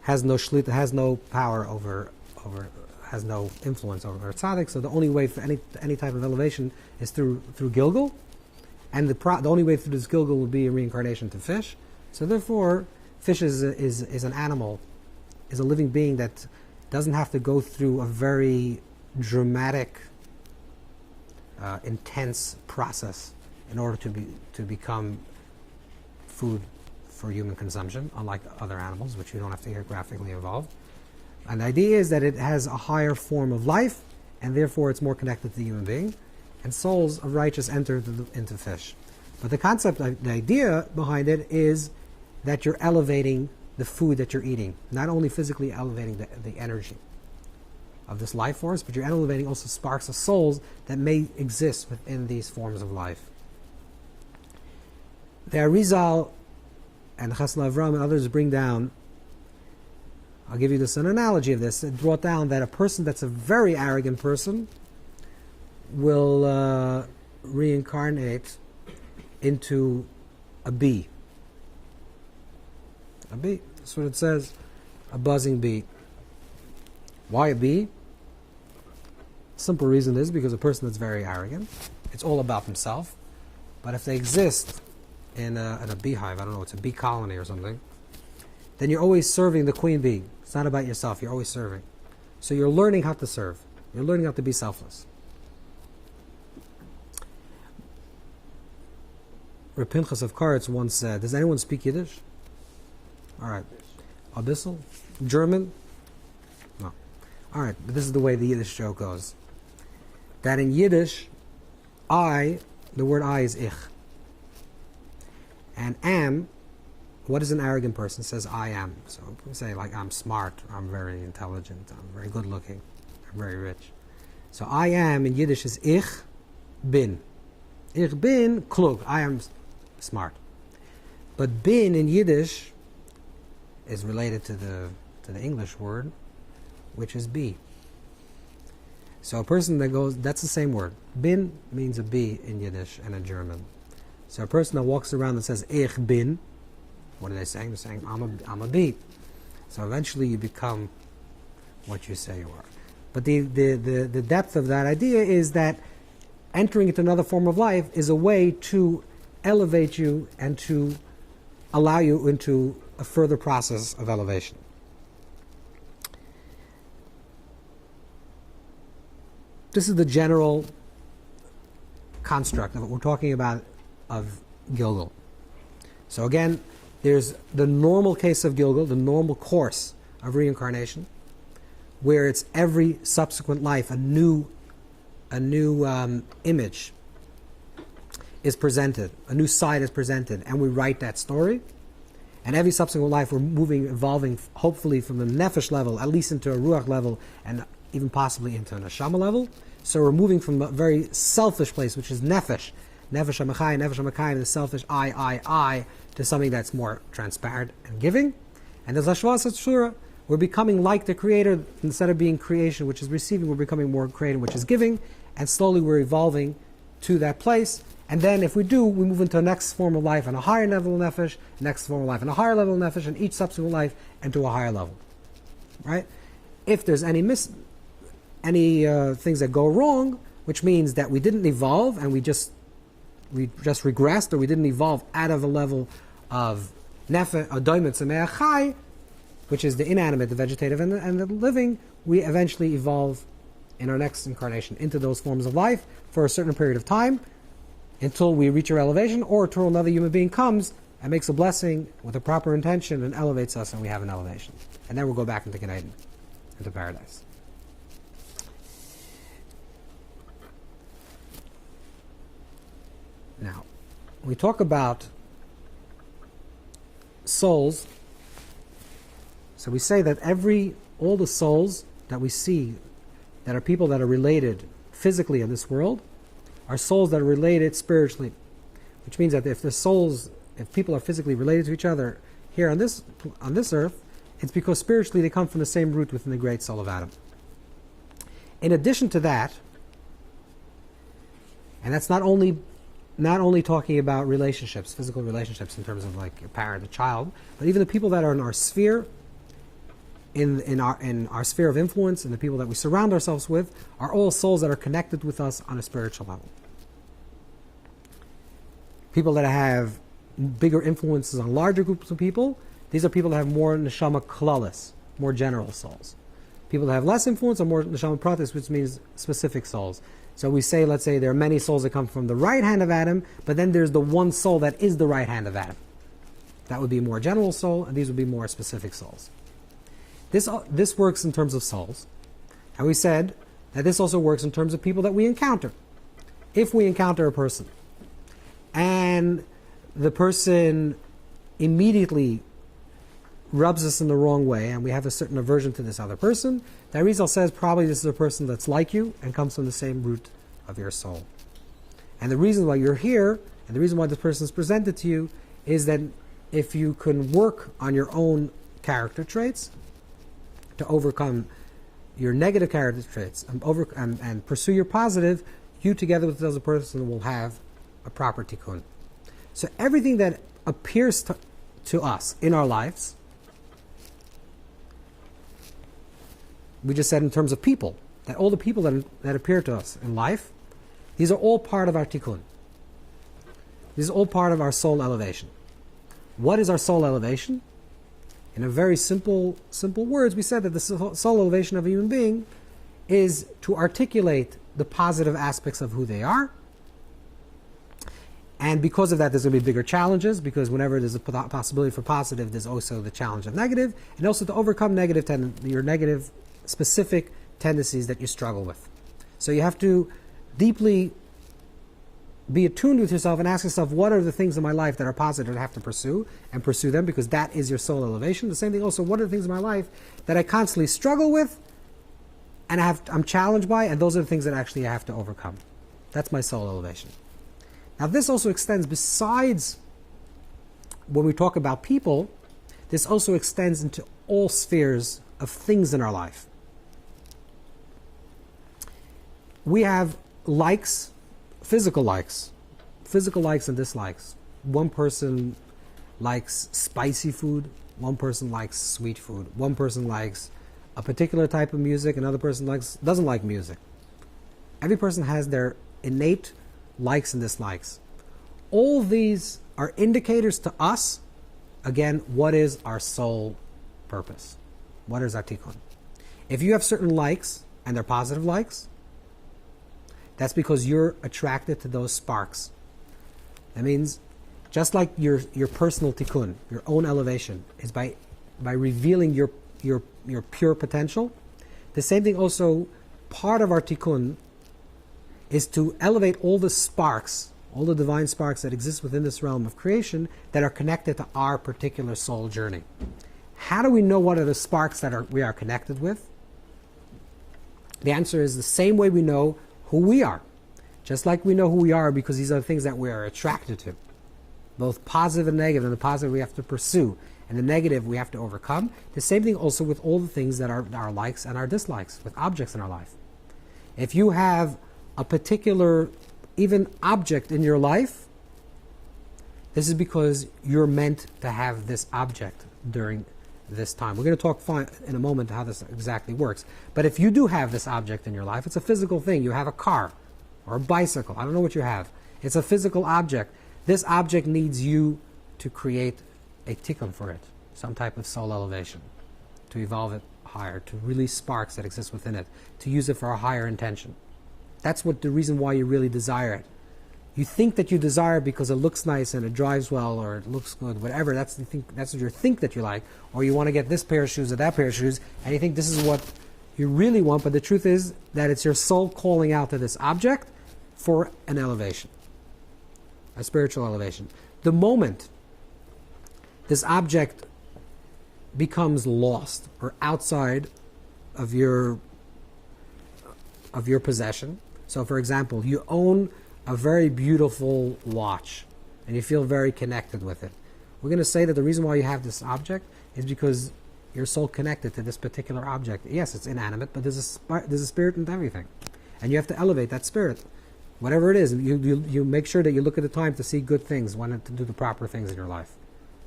has no shlita, has no power over, has no influence over a tzaddik. So the only way for any type of elevation is through gilgul, and the only way through this gilgul will be a reincarnation to fish. So therefore, fish is an animal, is a living being that doesn't have to go through a very dramatic, intense process in order to become food for human consumption, unlike other animals, which you don't have to get graphically involved. And the idea is that it has a higher form of life, and therefore it's more connected to the human being, and souls of righteous enter into fish. But the concept, the idea behind it is that you're elevating the food that you're eating, not only physically elevating the energy of this life force, but you're elevating also sparks of souls that may exist within these forms of life. The Arizal and Chasna Avram and others bring down, I'll give you this an analogy of this, it brought down that a person that's a very arrogant person will reincarnate into a bee. A bee. That's what it says. A buzzing bee. Why a bee? Simple reason is because a person that's very arrogant, it's all about himself. But if they exist in a beehive, I don't know, it's a bee colony or something, then you're always serving the queen bee. It's not about yourself, you're always serving. So you're learning how to serve. You're learning how to be selfless. Rav Pinson of Karetz once said, does anyone speak Yiddish? All right. Abyssal? German? No. All right, but this is the way the Yiddish joke goes. That in Yiddish, the word I is ich. And am, what is an arrogant person? Says I am. So we say like I'm smart, I'm very intelligent, I'm very good looking, I'm very rich. So I am in Yiddish is ich bin. Ich bin klug, I am smart. But bin in Yiddish is related to the English word, which is be. So a person that goes, that's the same word. Bin means a bee in Yiddish and in German. So a person that walks around and says ich bin, what are they saying? They're saying I'm a bee. So eventually you become what you say you are. But the depth of that idea is that entering into another form of life is a way to elevate you and to allow you into a further process of elevation. This is the general construct of what we're talking about of gilgul. So again, there's the normal case of gilgul, the normal course of reincarnation, where it's every subsequent life a new image is presented, a new side is presented, and we write that story. And every subsequent life we're moving, evolving, hopefully from the nefesh level, at least into a ruach level, and even possibly into an neshama level. So we're moving from a very selfish place, which is nefesh amachai, the selfish I, to something that's more transparent and giving. And as Hashvas Tzura, we're becoming like the Creator. Instead of being creation, which is receiving, we're becoming more creating, which is giving. And slowly we're evolving to that place. And then if we do, we move into a next form of life on a higher level of nefesh, next form of life on a higher level of nefesh, and each subsequent life into a higher level. Right? If there's any things that go wrong, which means that we didn't evolve and we just regressed, or we didn't evolve out of a level of nefesh, adoimet sameh chai, which is the inanimate, the vegetative, and the living, we eventually evolve in our next incarnation into those forms of life for a certain period of time, until we reach our elevation, or until another human being comes and makes a blessing with a proper intention and elevates us, and we have an elevation. And then we'll go back into Gan Eden, into paradise. Now, when we talk about souls, so we say that all the souls that we see that are people that are related physically in this world are souls that are related spiritually, which means that if people are physically related to each other here on this earth, it's because spiritually they come from the same root within the great soul of Adam. In addition to that, and that's not only talking about relationships, physical relationships in terms of like a parent, a child, but even the people that are in our sphere, in our sphere of influence, and the people that we surround ourselves with, are all souls that are connected with us on a spiritual level. People that have bigger influences on larger groups of people, these are people that have more neshama klalis, more general souls. People that have less influence are more neshama pratis, which means specific souls. So we say, let's say there are many souls that come from the right hand of Adam, but then there's the one soul that is the right hand of Adam. That would be a more general soul, and these would be more specific souls. This works in terms of souls. And we said that this also works in terms of people that we encounter. If we encounter a person, and the person immediately rubs us in the wrong way and we have a certain aversion to this other person, the Arizal says probably this is a person that's like you and comes from the same root of your soul. And the reason why you're here, and the reason why this person is presented to you, is that if you can work on your own character traits to overcome your negative character traits and pursue your positive, you together with the other person will have a proper tikkun. So everything that appears to us in our lives, we just said in terms of people, that all the people that appear to us in life, these are all part of our tikkun. These are all part of our soul elevation. What is our soul elevation? In a very simple words, we said that the soul elevation of a human being is to articulate the positive aspects of who they are. And because of that, there's going to be bigger challenges, because whenever there's a possibility for positive, there's also the challenge of negative, and also to overcome your negative specific tendencies that you struggle with. So you have to deeply be attuned with yourself and ask yourself, what are the things in my life that are positive that I have to pursue, and pursue them, because that is your soul elevation. The same thing also, what are the things in my life that I constantly struggle with and I'm challenged by, and those are the things that actually I have to overcome. That's my soul elevation. Now this also extends, besides when we talk about people, this also extends into all spheres of things in our life. We have likes, physical likes and dislikes. One person likes spicy food, one person likes sweet food, one person likes a particular type of music, another person doesn't like music. Every person has their innate likes and dislikes. All these are indicators to us, again, what is our soul purpose? What is our tikkun? If you have certain likes, and they're positive likes, that's because you're attracted to those sparks. That means, just like your personal tikkun, your own elevation, is by revealing your pure potential, the same thing also, part of our tikkun is to elevate all the sparks, all the divine sparks that exist within this realm of creation that are connected to our particular soul journey. How do we know what are the sparks that we are connected with? The answer is the same way we know who we are. Just like we know who we are because these are the things that we are attracted to. Both positive and negative, and the positive we have to pursue, and the negative we have to overcome. The same thing also with all the things that are our likes and our dislikes, with objects in our life. If you have a particular, even object in your life, this is because you're meant to have this object during this time. We're going to talk in a moment how this exactly works. But if you do have this object in your life, it's a physical thing. You have a car or a bicycle. I don't know what you have. It's a physical object. This object needs you to create a tikkun for it, some type of soul elevation, to evolve it higher, to release sparks that exist within it, to use it for a higher intention. That's what the reason why you really desire it. You think that you desire it because it looks nice and it drives well or it looks good, whatever. That's what you think that you like. Or you want to get this pair of shoes or that pair of shoes, and you think this is what you really want, but the truth is that it's your soul calling out to this object for an elevation, a spiritual elevation. The moment this object becomes lost or outside of your possession, so for example, you own a very beautiful watch and you feel very connected with it. We're going to say that the reason why you have this object is because your soul connected to this particular object. Yes, it's inanimate, but there's a spirit in everything, and you have to elevate that spirit, whatever it is. You make sure that you look at the time to see good things, want to do the proper things in your life.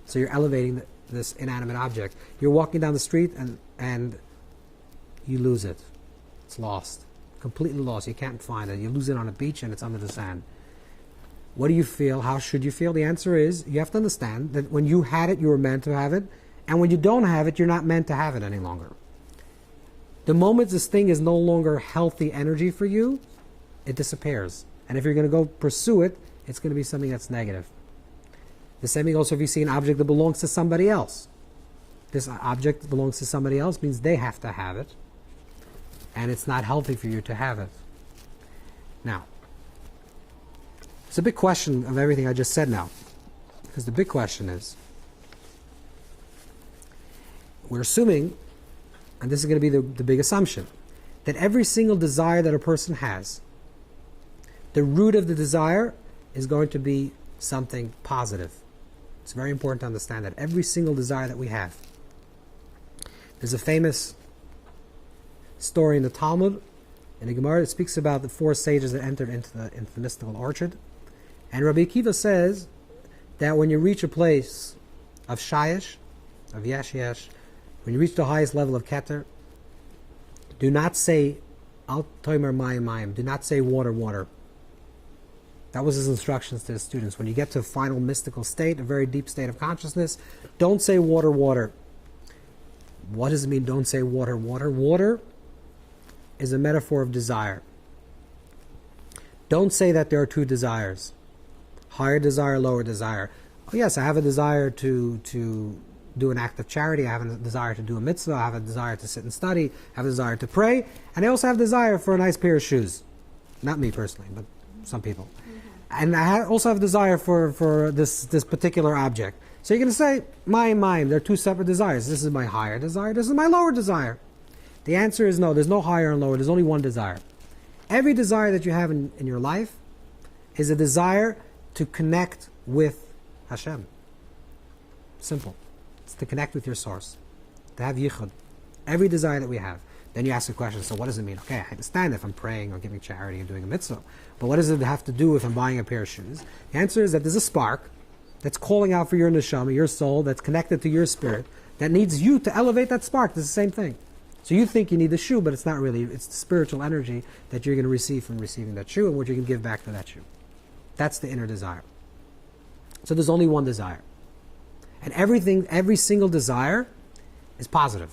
So you're elevating this inanimate object. You're walking down the street and you lose it. It's lost. Completely lost. You can't find it. You lose it on a beach and it's under the sand. What do you feel? How should you feel? The answer is, you have to understand that when you had it, you were meant to have it. And when you don't have it, you're not meant to have it any longer. The moment this thing is no longer healthy energy for you, it disappears. And if you're going to go pursue it, it's going to be something that's negative. The same thing also if you see an object that belongs to somebody else. This object belongs to somebody else means they have to have it. And it's not healthy for you to have it. Now, it's a big question of everything I just said now. Because the big question is, we're assuming, and this is going to be the big assumption, that every single desire that a person has, the root of the desire is going to be something positive. It's very important to understand that every single desire that we have. There's a famous story in the Talmud, in the Gemara, that speaks about the 4 sages that entered into the mystical orchard. And Rabbi Akiva says that when you reach a place of shayish, of yesh, when you reach the highest level of keter, do not say al toimer mayim, do not say water, water. That was his instructions to his students. When you get to a final mystical state, a very deep state of consciousness, don't say water, water. What does it mean, don't say water, water? Water is a metaphor of desire. Don't say that there are 2 desires. Higher desire, lower desire. Oh yes, I have a desire to do an act of charity. I have a desire to do a mitzvah. I have a desire to sit and study. I have a desire to pray. And I also have a desire for a nice pair of shoes. Not me personally, but some people. And I also have a desire for this particular object. So you're going to say, mine. There are 2 separate desires. This is my higher desire. This is my lower desire. The answer is no. There's no higher and lower. There's only one desire. Every desire that you have in your life is a desire to connect with Hashem. Simple. It's to connect with your source. To have yichud. Every desire that we have. Then you ask the question, so what does it mean? Okay, I understand if I'm praying or giving charity or doing a mitzvah. But what does it have to do if I'm buying a pair of shoes? The answer is that there's a spark that's calling out for your neshama, your soul, that's connected to your spirit, that needs you to elevate that spark. It's the same thing. So you think you need the shoe, but it's not really. It's the spiritual energy that you're going to receive from receiving that shoe and what you can give back to that shoe. That's the inner desire. So there's only one desire. And every single desire is positive.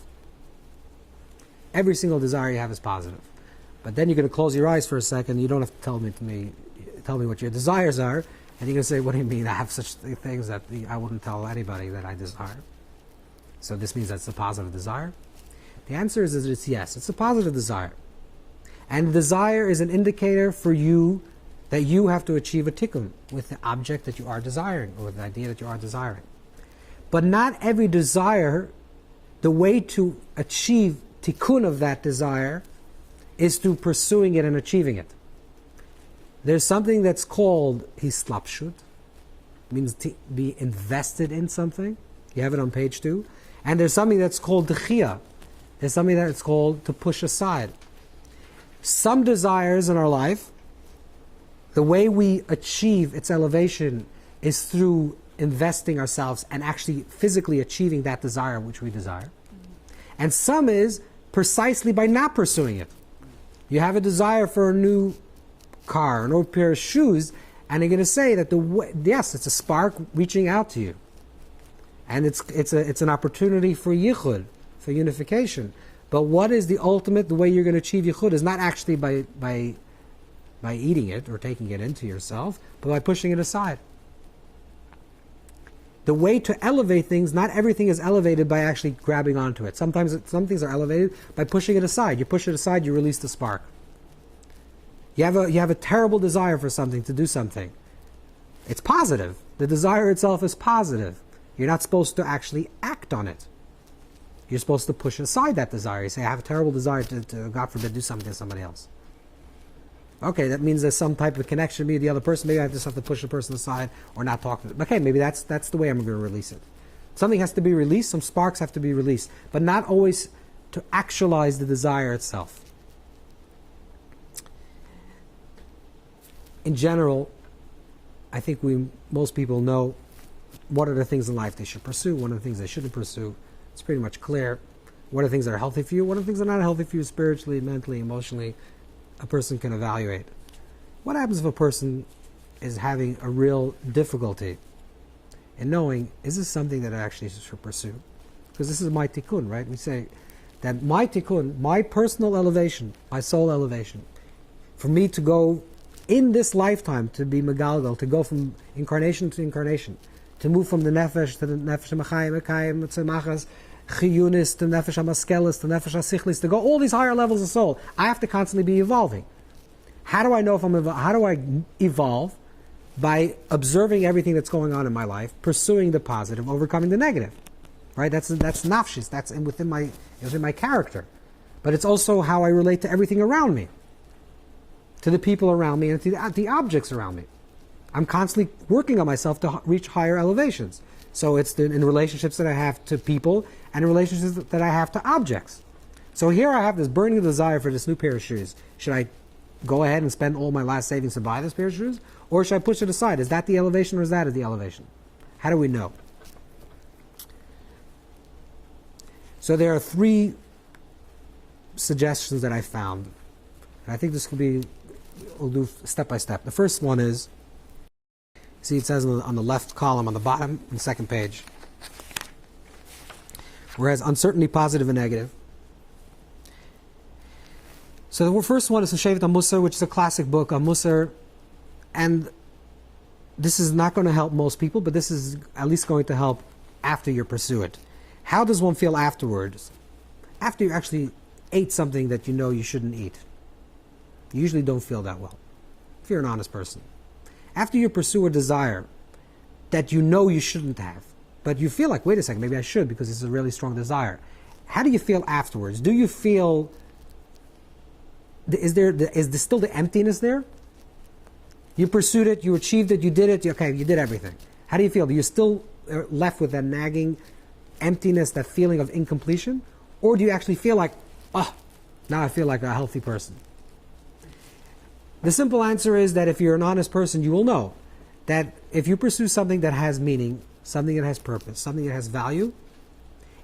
Every single desire you have is positive. But then you're going to close your eyes for a second. You don't have to tell me what your desires are. And you're going to say, what do you mean? I have such things that I wouldn't tell anybody that I desire. So this means that's a positive desire? The answer is that it's yes. It's a positive desire. And desire is an indicator for you that you have to achieve a tikkun with the object that you are desiring, or with the idea that you are desiring. But not every desire, the way to achieve tikkun of that desire is through pursuing it and achieving it. There's something that's called hislapshut, means to be invested in something. You have it on page 2. And there's something that's called dechia. There's something that's called to push aside. Some desires in our life, the way we achieve its elevation is through investing ourselves and actually physically achieving that desire which we desire. And some is precisely by not pursuing it. You have a desire for a new car, an old pair of shoes, and you're going to say that yes, it's a spark reaching out to you. And it's an opportunity for yichud, for unification. But what is the ultimate, the way you're going to achieve yichud is not actually by eating it or taking it into yourself, but by pushing it aside. The way to elevate things, not everything is elevated by actually grabbing onto it. Sometimes some things are elevated by pushing it aside. You push it aside, you release the spark. You have a terrible desire for something, to do something. It's positive. The desire itself is positive. You're not supposed to actually act on it. You're supposed to push aside that desire. You say, I have a terrible desire to God forbid, do something to somebody else. Okay, that means there's some type of connection with the other person. Maybe I just have to push the person aside or not talk to them. Okay, maybe that's the way I'm going to release it. Something has to be released, some sparks have to be released, but not always to actualize the desire itself. In general, I think most people know what are the things in life they should pursue, what are the things they shouldn't pursue. It's pretty much clear. What are the things that are healthy for you, what are the things that are not healthy for you spiritually, mentally, emotionally. A person can evaluate. What happens if a person is having a real difficulty in knowing, is this something that I actually should pursue? Because this is my tikkun, right? We say that my tikkun, my personal elevation, my soul elevation, for me to go in this lifetime to be megalgal, to go from incarnation to incarnation, to move from the nefesh to the nefesh machayim, mekayim, tzemachas, chiyunis to nefesh hamaskelis to nefesh hasichlis, to go all these higher levels of soul. I have to constantly be evolving. How do I know if I'm how do I evolve? By observing everything that's going on in my life, pursuing the positive, overcoming the negative. right? That's nafshis. That's within my character. But it's also how I relate to everything around me, to the people around me, and to the objects around me. I'm constantly working on myself to reach higher elevations. So it's in relationships that I have to people and in relationships that I have to objects. So here I have this burning desire for this new pair of shoes. Should I go ahead and spend all my last savings to buy this pair of shoes? Or should I push it aside? Is that the elevation or is that the elevation? How do we know? So there are 3 suggestions that I found. And I think this we'll do step by step. The first one is, see it says on the left column on the bottom, on the second page, whereas uncertainty, positive and negative. So the first one is the Shevet HaMusar, which is a classic book on Musar, and this is not going to help most people, but this is at least going to help after you pursue it. How does one feel afterwards? After you actually ate something that you know you shouldn't eat. You usually don't feel that well, if you're an honest person. After you pursue a desire that you know you shouldn't have, but you feel like, wait a second, maybe I should because it's a really strong desire. How do you feel afterwards? Do you feel, is there still the emptiness there? You pursued it, you achieved it, you did it, okay, you did everything. How do you feel? Are you still left with that nagging emptiness, that feeling of incompletion? Or do you actually feel like, oh, now I feel like a healthy person? The simple answer is that if you're an honest person, you will know that if you pursue something that has meaning, something that has purpose, something that has value,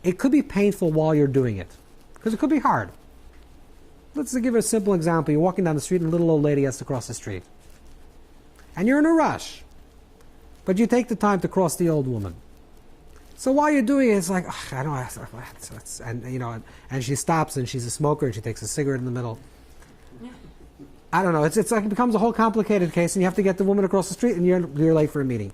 it could be painful while you're doing it, because it could be hard. Let's give a simple example. You're walking down the street and a little old lady has to cross the street. And you're in a rush, but you take the time to cross the old woman. So while you're doing it, it's like, I don't know, and she stops and she's a smoker and she takes a cigarette in the middle. I don't know. It's like it becomes a whole complicated case, and you have to get the woman across the street, and you're late for a meeting.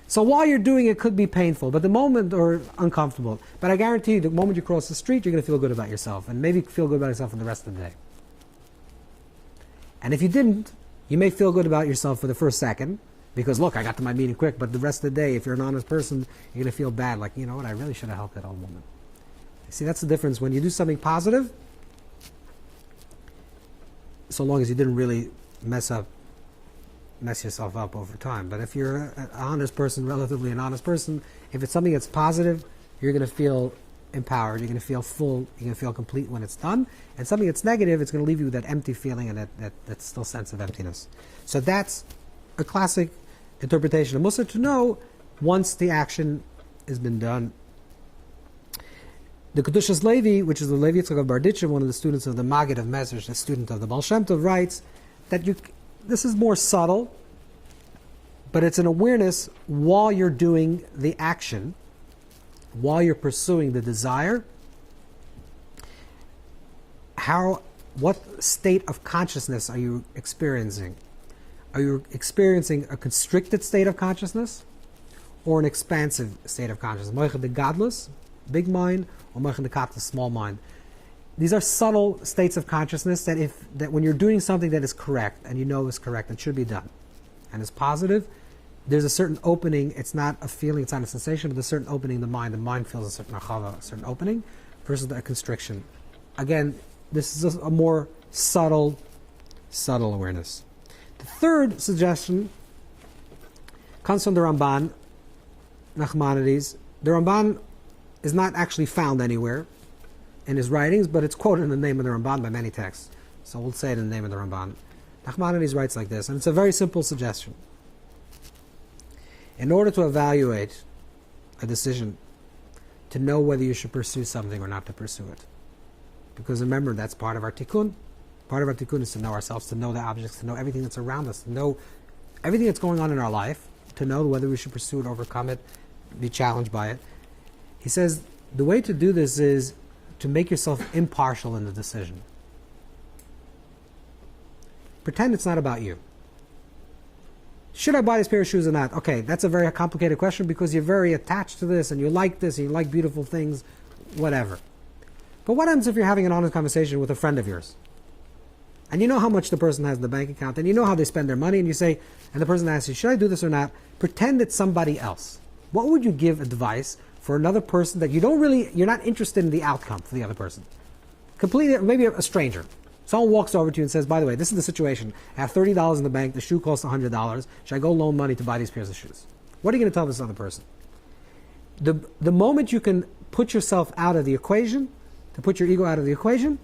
So while you're doing it, could be painful, but the moment or uncomfortable. But I guarantee you, the moment you cross the street, you're going to feel good about yourself, and maybe feel good about yourself for the rest of the day. And if you didn't, you may feel good about yourself for the first second, because look, I got to my meeting quick. But the rest of the day, if you're an honest person, you're going to feel bad. Like, you know what? I really should have helped that old woman. See, that's the difference. When you do something positive, so long as you didn't really mess yourself up over time. But if you're an honest person, relatively an honest person, if it's something that's positive, you're going to feel empowered, you're going to feel full, you're going to feel complete when it's done. And something that's negative, it's going to leave you with that empty feeling and that still sense of emptiness. So that's a classic interpretation of Musar, to know once the action has been done. The Kedushas Levi, which is the Levi Yitzchak of Barditchev, one of the students of the Maggid of Mezrich, a student of the Baal Shem Tov, writes that this is more subtle, but it's an awareness while you're doing the action, while you're pursuing the desire, what state of consciousness are you experiencing? Are you experiencing a constricted state of consciousness or an expansive state of consciousness? Moichad the godless, big mind, or moichad the kat, the small mind. These are subtle states of consciousness that when you're doing something that is correct and you know is correct and should be done and is positive, there's a certain opening. It's not a feeling, it's not a sensation, but there's a certain opening in the mind. The mind feels a certain achava, a certain opening, versus a constriction. Again, this is a more subtle awareness. The third suggestion comes from the Ramban, Nachmanides. The Ramban is not actually found anywhere in his writings, but it's quoted in the name of the Ramban by many texts. So we'll say it in the name of the Ramban. Nachmanides writes like this, and it's a very simple suggestion. In order to evaluate a decision, to know whether you should pursue something or not to pursue it. Because remember, that's part of our tikkun. Part of our tikkun is to know ourselves, to know the objects, to know everything that's around us, to know everything that's going on in our life, to know whether we should pursue it, overcome it, be challenged by it. He says the way to do this is to make yourself impartial in the decision. Pretend it's not about you. Should I buy this pair of shoes or not? Okay, that's a very complicated question because you're very attached to this and you like this and you like beautiful things, whatever. But what happens if you're having an honest conversation with a friend of yours? And you know how much the person has in the bank account and you know how they spend their money, and you say, and the person asks you, should I do this or not? Pretend it's somebody else. What would you give advice for another person that you're not interested in the outcome for the other person. Completely, maybe a stranger. Someone walks over to you and says, by the way, this is the situation. I have $30 in the bank, the shoe costs $100. Should I go loan money to buy these pairs of shoes? What are you going to tell this other person? The moment you can put yourself out of the equation, to put your ego out of the equation,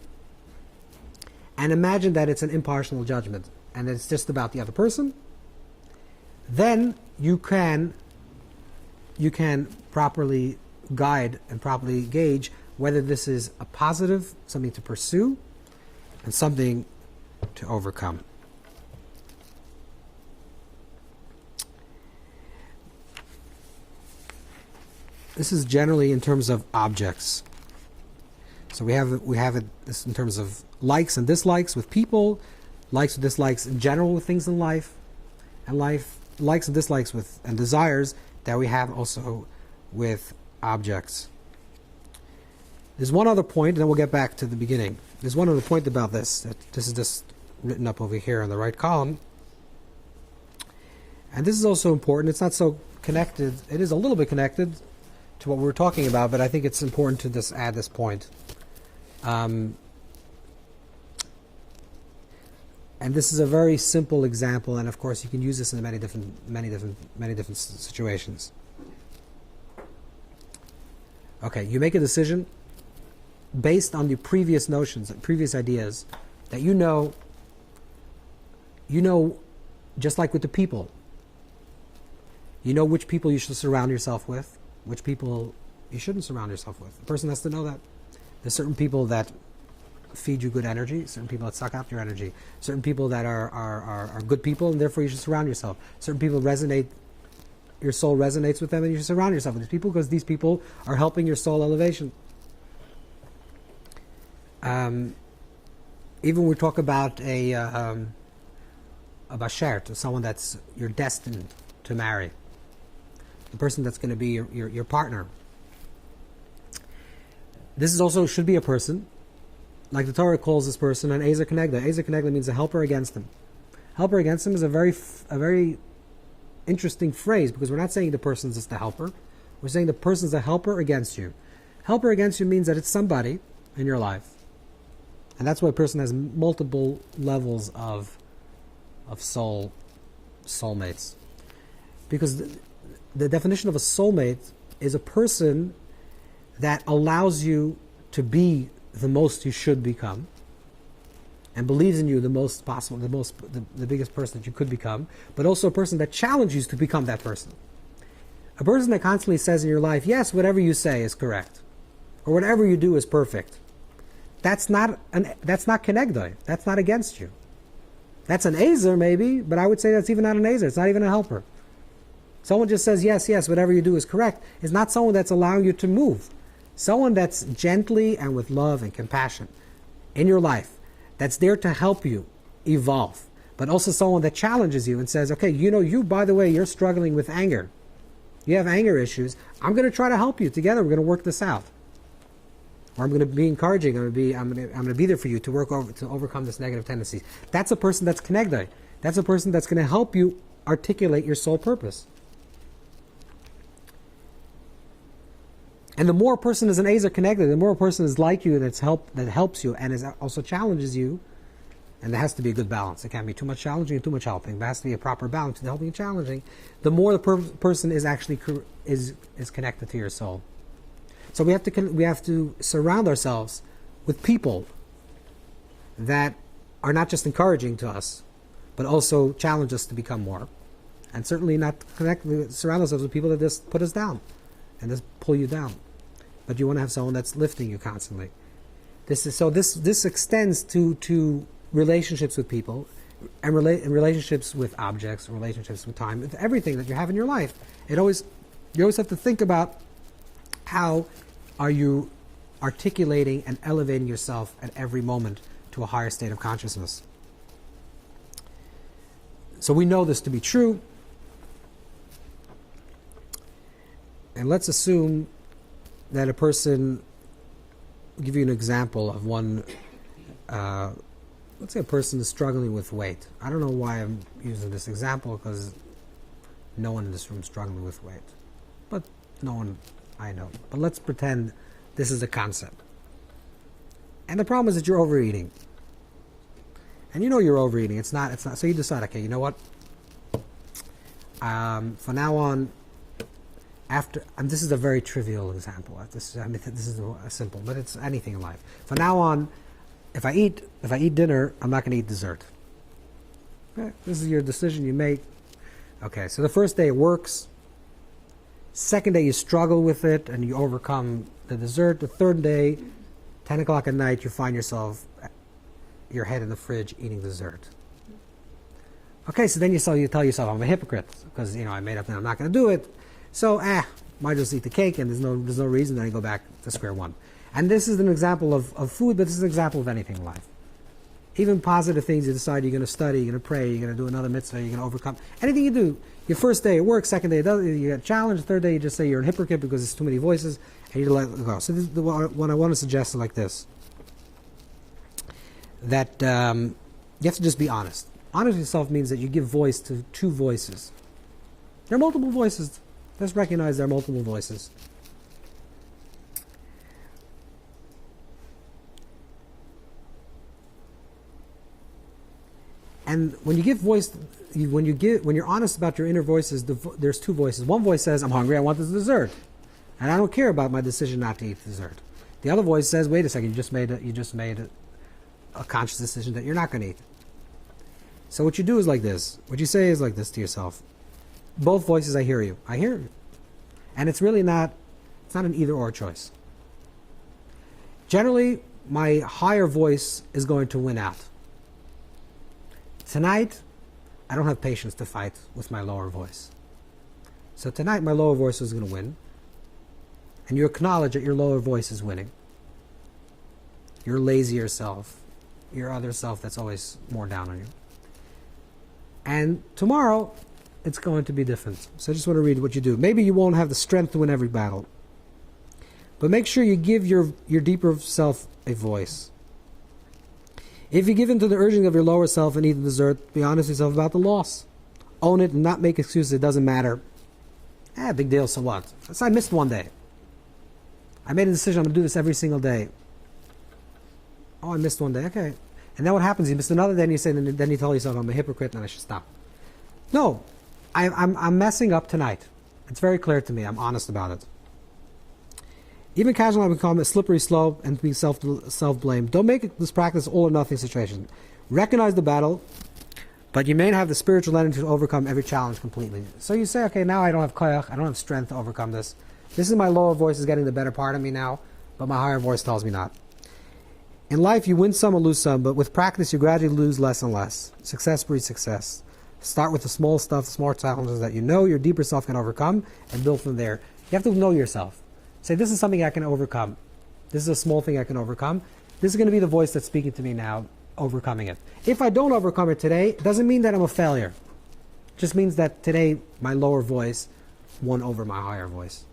and imagine that it's an impartial judgment, and it's just about the other person, then you can properly guide and properly gauge whether this is a positive, something to pursue, and something to overcome. This is generally in terms of objects. So we have this in terms of likes and dislikes with people, likes and dislikes in general with things in life, and likes and dislikes with and desires that we have also with objects. There's one other point, and then we'll get back to the beginning. There's one other point about this. This is just written up over here in the right column. And this is also important. It's not so connected. It is a little bit connected to what we're talking about, but I think it's important to just add this point. And this is a very simple example, and of course you can use this in many different situations. Okay, you make a decision based on the previous notions, previous ideas that you know, just like with the people, you know which people you should surround yourself with, which people you shouldn't surround yourself with. The person has to know that. There's certain people that feed you good energy, certain people that suck out your energy, certain people that are good people, and therefore you should surround yourself. Certain people your soul resonates with them, and you should surround yourself with these people because these people are helping your soul elevation. Even when we talk about a bashert, someone that's you're destined to marry, the person that's going to be your partner. This is also should be a person, like the Torah calls this person an Ezer Kenegda. Ezer Kenegda means a helper against him. Helper against him is a very interesting phrase, because we're not saying the person's just a helper. We're saying the person's a helper against you. Helper against you means that it's somebody in your life. And that's why a person has multiple levels of soulmates. Because the definition of a soulmate is a person that allows you to be the most you should become, and believes in you the most possible, the biggest person that you could become, but also a person that challenges you to become that person. A person that constantly says in your life, yes, whatever you say is correct, or whatever you do is perfect. That's not Kenegdoi. That's not against you. That's an Ezer maybe, but I would say that's even not an Ezer. It's not even a helper. Someone just says, yes, whatever you do is correct, is not someone that's allowing you to move. Someone that's gently and with love and compassion in your life, that's there to help you evolve, but also someone that challenges you and says, okay, you, by the way, you're struggling with anger. You have anger issues. I'm going to try to help you. Together, we're going to work this out. Or I'm going to be encouraging. I'm going to be there for you to overcome this negative tendency. That's a person that's Kenegdai. That's a person that's going to help you articulate your soul purpose. And the more a person is an Ezer connected, the more a person is like you, that helps you and also challenges you, and there has to be a good balance. It can't be too much challenging and too much helping. There has to be a proper balance between helping and challenging. The more the person is actually is connected to your soul. So we have to surround ourselves with people that are not just encouraging to us, but also challenge us to become more. And certainly not surround ourselves with people that just put us down and just pull you down. But you want to have someone that's lifting you constantly. This extends to relationships with people, and relationships with objects, relationships with time, with everything that you have in your life. You always have to think about how are you articulating and elevating yourself at every moment to a higher state of consciousness. So we know this to be true. And let's assume that a person, I'll give you an example of one, let's say a person is struggling with weight. I don't know why I'm using this example, because no one in this room is struggling with weight. But no one I know. But let's pretend this is a concept. And the problem is that you're overeating. And you know you're overeating. It's not. So you decide, okay, you know what? From now on, this is a very trivial example. This is simple, but it's anything in life. From now on, if I eat dinner, I'm not going to eat dessert. Okay? This is your decision you make. Okay, so the first day it works. Second day you struggle with it and you overcome the dessert. The third day, 10 o'clock at night, you find yourself, your head in the fridge eating dessert. Okay, so then you tell yourself, I'm a hypocrite because I made up that I'm not going to do it. So, might just eat the cake, and there's no reason. Then I go back to square one. And this is an example of food, but this is an example of anything in life. Even positive things you decide you're going to study, you're going to pray, you're going to do another mitzvah, you're going to overcome. Anything you do, your first day it works, second day it doesn't, you get challenged, third day you just say you're a hypocrite because there's too many voices, and you let it go. So what I want to suggest is like this, that you have to just be honest. Honest with yourself means that you give voice to two voices. There are multiple voices. Just recognize there are multiple voices. And when you give voice, when you're honest about your inner voices, there's two voices. One voice says, I'm hungry, I want this dessert. And I don't care about my decision not to eat dessert. The other voice says, wait a second, you just made a conscious decision that you're not going to eat. So what you do is like this. What you say is like this to yourself. Both voices, I hear you. I hear you. And it's really not an either-or choice. Generally, my higher voice is going to win out. Tonight, I don't have patience to fight with my lower voice. So tonight, my lower voice is going to win. And you acknowledge that your lower voice is winning. Your lazier self, your other self that's always more down on you. And tomorrow, it's going to be different. So I just want to read what you do. Maybe you won't have the strength to win every battle. But make sure you give your deeper self a voice. If you give in to the urging of your lower self and eat the dessert, be honest with yourself about the loss. Own it and not make excuses. It doesn't matter. Big deal, so what? So I missed one day. I made a decision, I'm going to do this every single day. Oh, I missed one day. Okay. And then what happens? You missed another day and you say, then you tell yourself, I'm a hypocrite and I should stop. No. I'm messing up tonight. It's very clear to me. I'm honest about it. Even casual become a slippery slope and be self-blame. Don't make this practice all or nothing situation. Recognize the battle, but you may not have the spiritual energy to overcome every challenge completely. So you say, okay, now I don't have koyach, I don't have strength to overcome this. This is my lower voice is getting the better part of me now, but my higher voice tells me not. In life, you win some or lose some, but with practice, you gradually lose less and less. Success breeds success. Start with the small stuff, the small challenges that you know your deeper self can overcome, and build from there. You have to know yourself. Say, this is something I can overcome. This is a small thing I can overcome. This is going to be the voice that's speaking to me now, overcoming it. If I don't overcome it today, it doesn't mean that I'm a failure. It just means that today my lower voice won over my higher voice.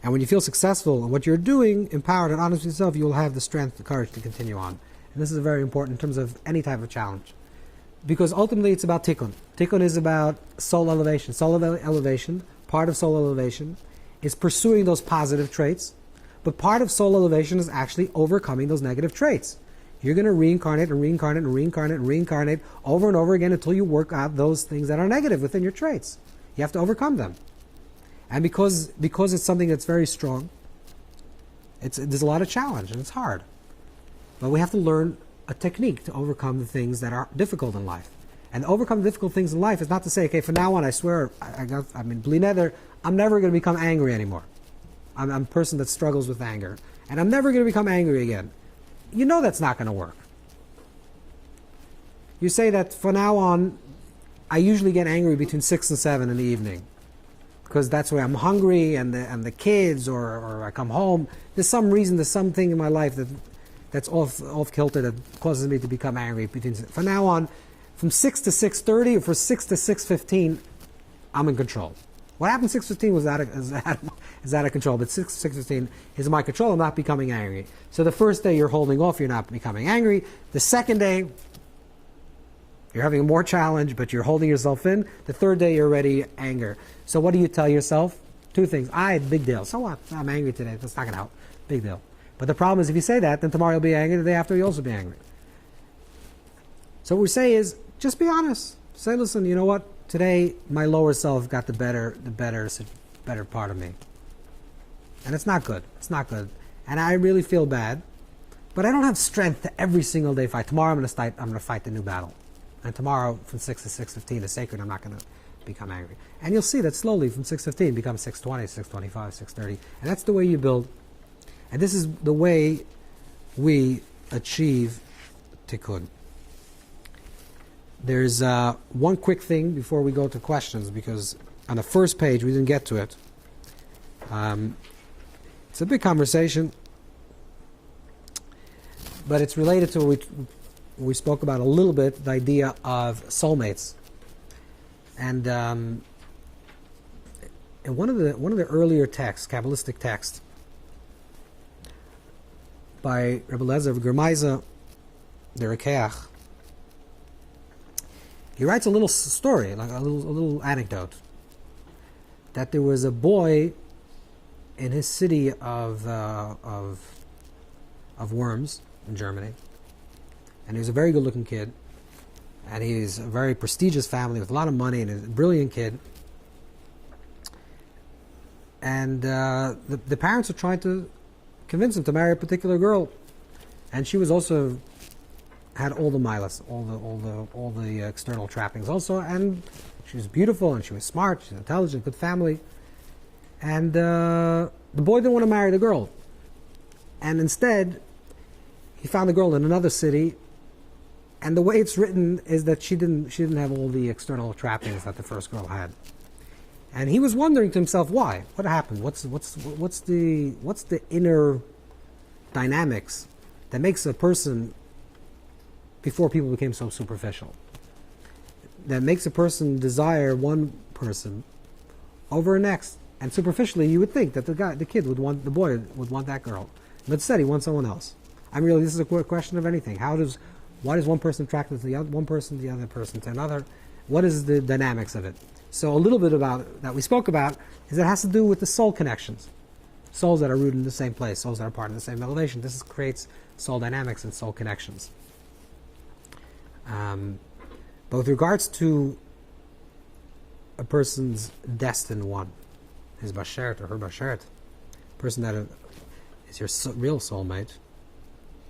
And when you feel successful in what you're doing, empowered and honest with yourself, you will have the strength, the courage to continue on. And this is very important in terms of any type of challenge. Because ultimately it's about tikkun. Tikkun is about soul elevation. Soul elevation, part of soul elevation, is pursuing those positive traits. But part of soul elevation is actually overcoming those negative traits. You're going to reincarnate and reincarnate and reincarnate and reincarnate over and over again until you work out those things that are negative within your traits. You have to overcome them. And because it's something that's very strong, there's a lot of challenge and it's hard. But we have to learn a technique to overcome the things that are difficult in life. And to overcome difficult things in life is not to say, okay, from now on, I swear, bli neder, I'm never going to become angry anymore. I'm a person that struggles with anger. And I'm never going to become angry again. You know that's not going to work. You say that from now on, I usually get angry between 6 and 7 in the evening. Because that's where I'm hungry and the kids or I come home. There's some reason, there's something in my life that's off kilter that causes me to become angry. From now on, from 6 to 6:30 or from 6 to 6:15, I'm in control. What happened 6:15 is out of control, but 6 to 6:15 is my control. I'm not becoming angry. So the first day you're holding off, you're not becoming angry. The second day, you're having more challenge, but you're holding yourself in. The third day, you're already anger. So what do you tell yourself? Two things. Big deal. So what? I'm angry today. That's not going to help. Big deal. But the problem is if you say that, then tomorrow you'll be angry. The day after you'll also be angry. So what we say is, just be honest. Say, listen, you know what? Today, my lower self got the better part of me. And it's not good. It's not good. And I really feel bad. But I don't have strength to every single day fight. Tomorrow I'm going to fight the new battle. And tomorrow from 6 to 6:15 is sacred. I'm not going to become angry. And you'll see that slowly from 6:15 becomes 6:20, 6:25, 6:30. And that's the way you build. And this is the way we achieve tikkun. There's one quick thing before we go to questions, because on the first page we didn't get to it. It's a big conversation, but it's related to what we spoke about a little bit, the idea of soulmates. And in one of the earlier texts, Kabbalistic texts, by Rebbe Lezer of Germaisa, the Rekeach, he writes a little story, like a little anecdote, that there was a boy in his city of Worms in Germany, and he was a very good-looking kid, and he's a very prestigious family with a lot of money, and a brilliant kid. And the parents were trying to convince him to marry a particular girl, and she was also had all the milas, all the external trappings also, and she was beautiful and she was smart, she's intelligent, good family, and the boy didn't want to marry the girl, and instead he found the girl in another city, and the way it's written is that she didn't have all the external trappings that the first girl had. And he was wondering to himself, why? What happened? What's the inner dynamics that makes a person, before people became so superficial, that makes a person desire one person over the next? And superficially, you would think that the boy would want that girl, but instead he wants someone else. I mean, really, this is a question of anything. Why does one person attract to the other person to another? What is the dynamics of it? So a little bit about that we spoke about is it has to do with the soul connections. Souls that are rooted in the same place, souls that are part of the same elevation. This creates soul dynamics and soul connections. But with regards to a person's destined one, his bashert or her bashert, person that is your real soulmate,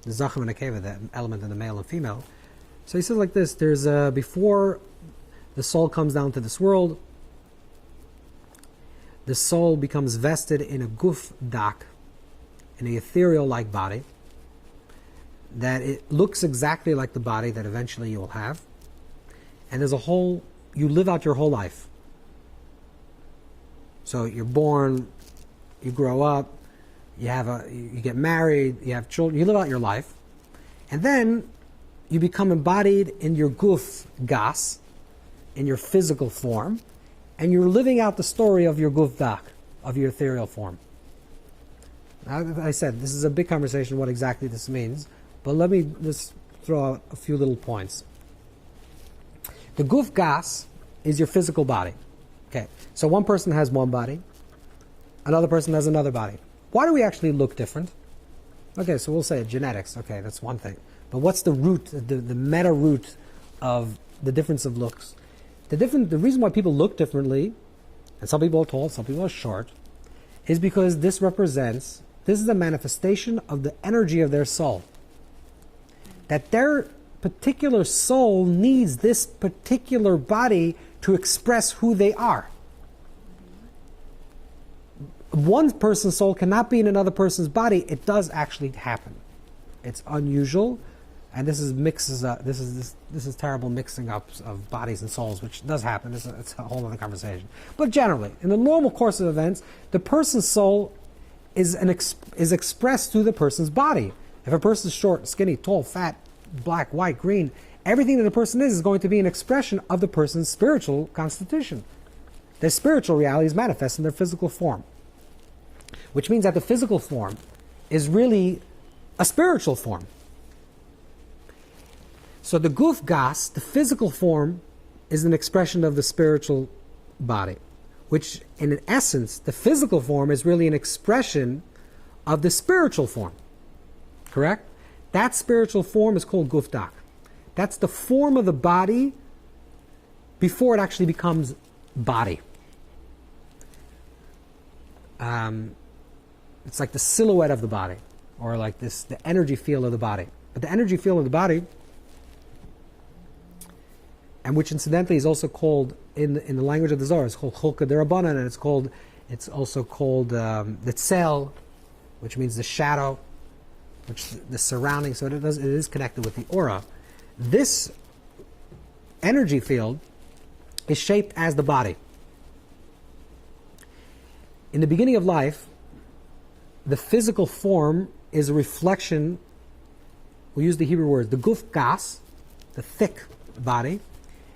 the zachem and akeva, that element in the male and female. So he says like this: there's before the soul comes down to this world, the soul becomes vested in a guf dak, in an ethereal-like body, that it looks exactly like the body that eventually you will have. And you live out your whole life. So you're born, you grow up, you get married, you have children, you live out your life. And then you become embodied in your guf gas, in your physical form, and you're living out the story of your guf dak, of your ethereal form. Now, I said, this is a big conversation what exactly this means, but let me just throw out a few little points. The guf gas is your physical body. Okay, so one person has one body, another person has another body. Why do we actually look different? Okay, so we'll say genetics. Okay, that's one thing. But what's the root, the meta root of the difference of looks? The reason why people look differently, and some people are tall, some people are short, is because this is a manifestation of the energy of their soul. That their particular soul needs this particular body to express who they are. One person's soul cannot be in another person's body. It does actually happen. It's unusual, and this is terrible mixing up of bodies and souls, which does happen. It's a whole other conversation. But generally, in the normal course of events, the person's soul is expressed through the person's body. If a person is short, skinny, tall, fat, black, white, green, everything that a person is going to be an expression of the person's spiritual constitution. Their spiritual reality is manifest in their physical form, which means that the physical form is really a spiritual form. So the guf gas, the physical form, is an expression of the spiritual body. which in essence, the physical form is really an expression of the spiritual form. Correct? That spiritual form is called guf dak. That's the form of the body before it actually becomes body. It's like the silhouette of the body, or like this, the energy field of the body. But the energy field of the body, and which incidentally is also called in the language of the Zohar, it's called chulka derabanan, and it's also called the tzel, which means the shadow, which the surrounding. So it is connected with the aura. This energy field is shaped as the body. In the beginning of life, the physical form is a reflection. We use the Hebrew words. The guf gas, the thick body,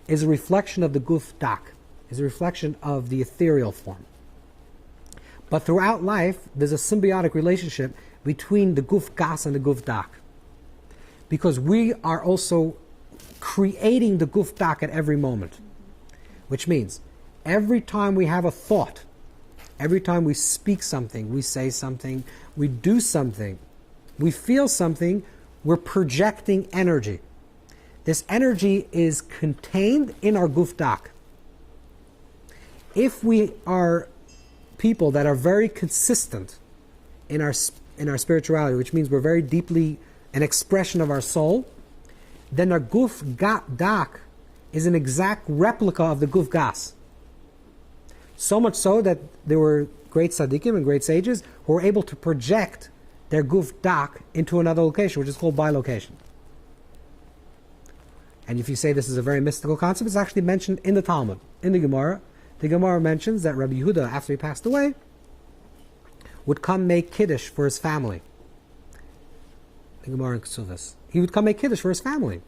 is a reflection of the guf dak, is a reflection of the ethereal form. But throughout life, there's a symbiotic relationship between the guf gas and the guf dak, because we are also creating the guf dak at every moment. Which means, every time we have a thought, every time we speak something, we say something, we do something, we feel something, we're projecting energy. This energy is contained in our guf dak. If we are people that are very consistent in our spirituality, which means we're very deeply an expression of our soul, then our guf dak is an exact replica of the guf gas. So much so that there were great tzaddikim and great sages who were able to project their guf dak into another location, which is called bilocation. And if you say this is a very mystical concept, it's actually mentioned in the Talmud, in the Gemara. The Gemara mentions that Rabbi Yehuda, after he passed away, would come make kiddush for his family. The Gemara in Ksuvas. He would come make kiddush for his family.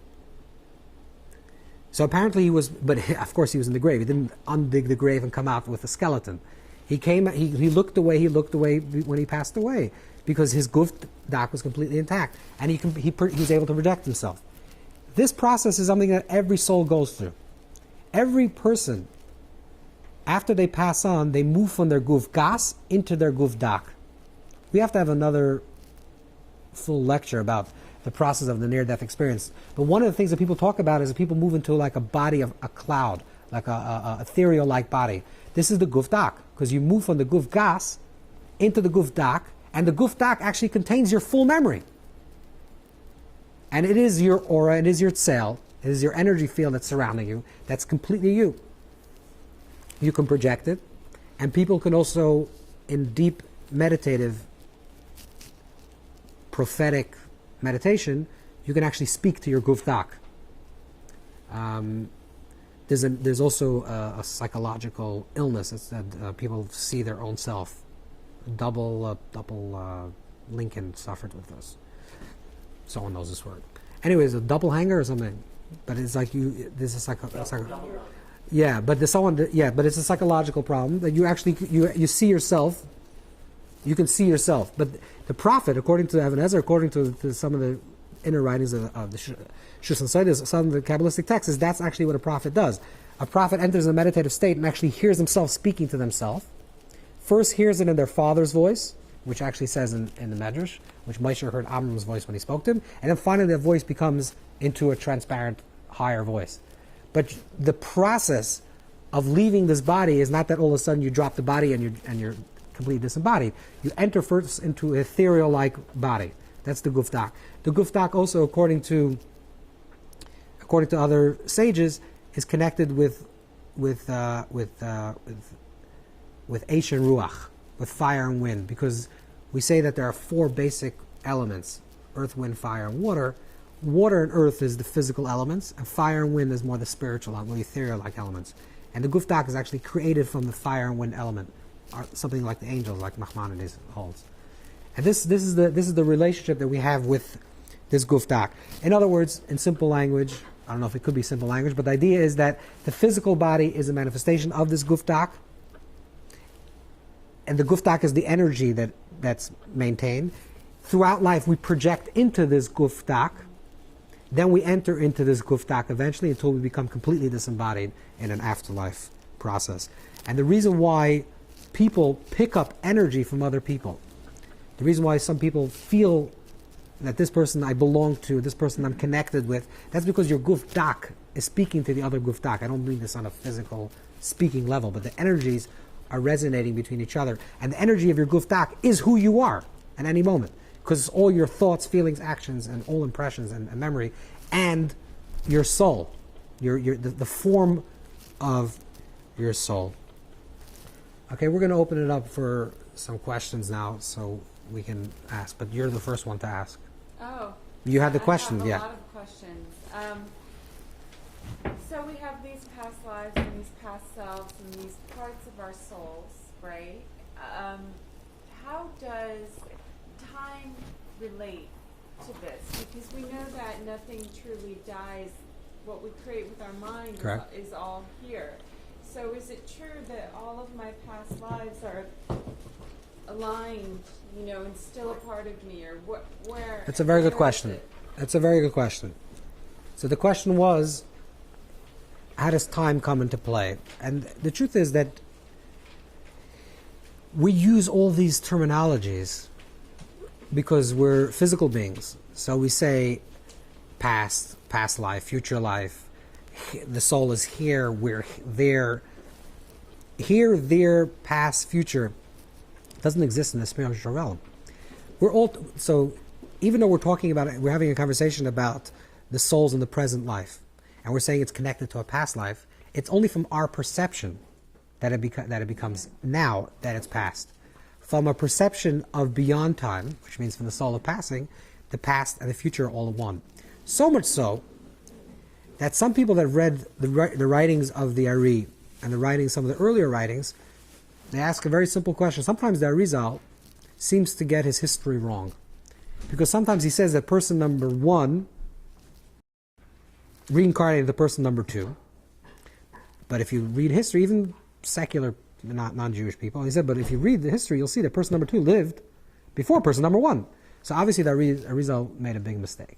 So apparently he was, but of course he was in the grave. He didn't undig the grave and come out with a skeleton. He looked away when he passed away, because his guf dak was completely intact, and he was able to project himself. This process is something that every soul goes through. Every person, after they pass on, they move from their guf gas into their guf dak. We have to have another full lecture about the process of the near-death experience. But one of the things that people talk about is that people move into like a body of a cloud, like a ethereal-like body. This is the guf dak, because you move from the guf gas into the guf dak, and the guf dak actually contains your full memory. And it is your aura, it is your tzel, it is your energy field that's surrounding you, that's completely you. You can project it, and people can also, in deep meditative, prophetic meditation, you can actually speak to your guf dak. There's also a psychological illness. It's that people see their own self. Double Lincoln suffered with this. Someone knows this word. Anyways, a double hanger or something. But it's like this is yeah, but there's someone. Yeah, but it's a psychological problem that you actually you see yourself. You can see yourself, but the prophet, according to Ibn Ezra, according to some of the inner writings of the Shus and Saidas, some of the Kabbalistic texts, that's actually what a prophet does. A prophet enters a meditative state and actually hears himself speaking to themselves. First hears it in their father's voice, which actually says in the Medrash, which Moshe heard Amram's voice when he spoke to him, and then finally that voice becomes into a transparent, higher voice. But the process of leaving this body is not that all of a sudden you drop the body and you're completely disembodied. You enter first into an ethereal-like body. That's the guf dak. The guf dak also, according to other sages, is connected with Eish and Ruach, with fire and wind, because we say that there are four basic elements: earth, wind, fire, and water. Water and earth is the physical elements, and fire and wind is more the spiritual, more ethereal-like elements. And the guf dak is actually created from the fire and wind element, or something like the angels, like Nachmanides holds. And this is the relationship that we have with this guf dak. In other words, in simple language, I don't know if it could be simple language, but the idea is that the physical body is a manifestation of this guf dak, and the guf dak is the energy that's maintained. Throughout life, we project into this guf dak. Then we enter into this guf dak eventually until we become completely disembodied in an afterlife process. And the reason why people pick up energy from other people, the reason why some people feel that this person I belong to, this person I'm connected with, that's because your guf dak is speaking to the other guf dak. I don't mean this on a physical speaking level, but the energies are resonating between each other. And the energy of your guf dak is who you are at any moment, because all your thoughts, feelings, actions, and all impressions and memory, and your soul, the form of your soul. Okay, we're going to open it up for some questions now, so we can ask. But you're the first one to ask. Oh. You had the question, I have yeah. a lot of questions. So we have these past lives and these past selves and these parts of our souls, right? How does time relate to this? Because we know that nothing truly dies. What we create with our mind is all here. So is it true that all of my past lives are aligned, and still a part of me, or where? That's a very good question. That's a very good question. So the question was, how does time come into play? And the truth is that we use all these terminologies because we're physical beings. So we say past life, future life, the soul is here, we're there. Here, there, past, future doesn't exist in the spiritual realm. So even though we're talking about it, we're having a conversation about the souls in the present life, and we're saying it's connected to a past life, it's only from our perception that it becomes now that it's past. From a perception of beyond time, which means from the soul of passing, the past and the future are all in one. So much so that some people that read the writings of the Ari and some of the earlier writings, they ask a very simple question. Sometimes the Arizal seems to get his history wrong, because sometimes he says that person number 1 reincarnated the person number 2. But if you read history, even secular, non-Jewish people, he said, but if you read the history, you'll see that person number 2 lived before person number 1. So obviously the Arizal made a big mistake.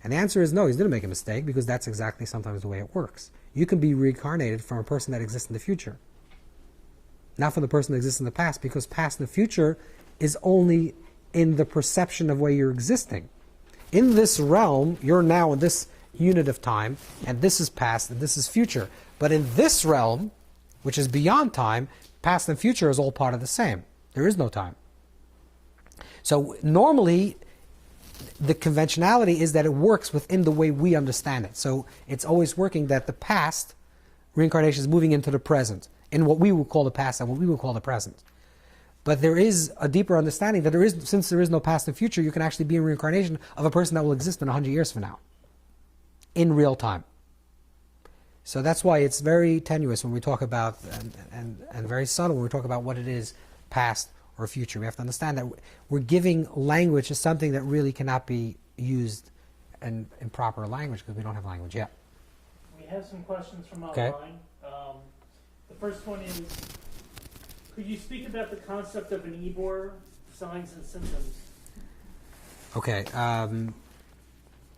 And the answer is no, he didn't make a mistake, because that's exactly sometimes the way it works. You can be reincarnated from a person that exists in the future, not from the person that exists in the past, because past and the future is only in the perception of where you're existing. In this realm, you're now in this unit of time, and this is past and this is future. But in this realm, which is beyond time, past and future is all part of the same. There is no time. So normally, the conventionality is that it works within the way we understand it. So it's always working that the past, reincarnation, is moving into the present, in what we would call the past and what we would call the present. But there is a deeper understanding that since there is no past and future, you can actually be in reincarnation of a person that will exist in 100 years from now, in real time. So that's why it's very tenuous when we talk about, and very subtle when we talk about what it is, past or future. We have to understand that we're giving language to something that really cannot be used in proper language, because we don't have language yet. We have some questions from Okay. online. The first one is, could you speak about the concept of an Ibor, signs and symptoms? Okay.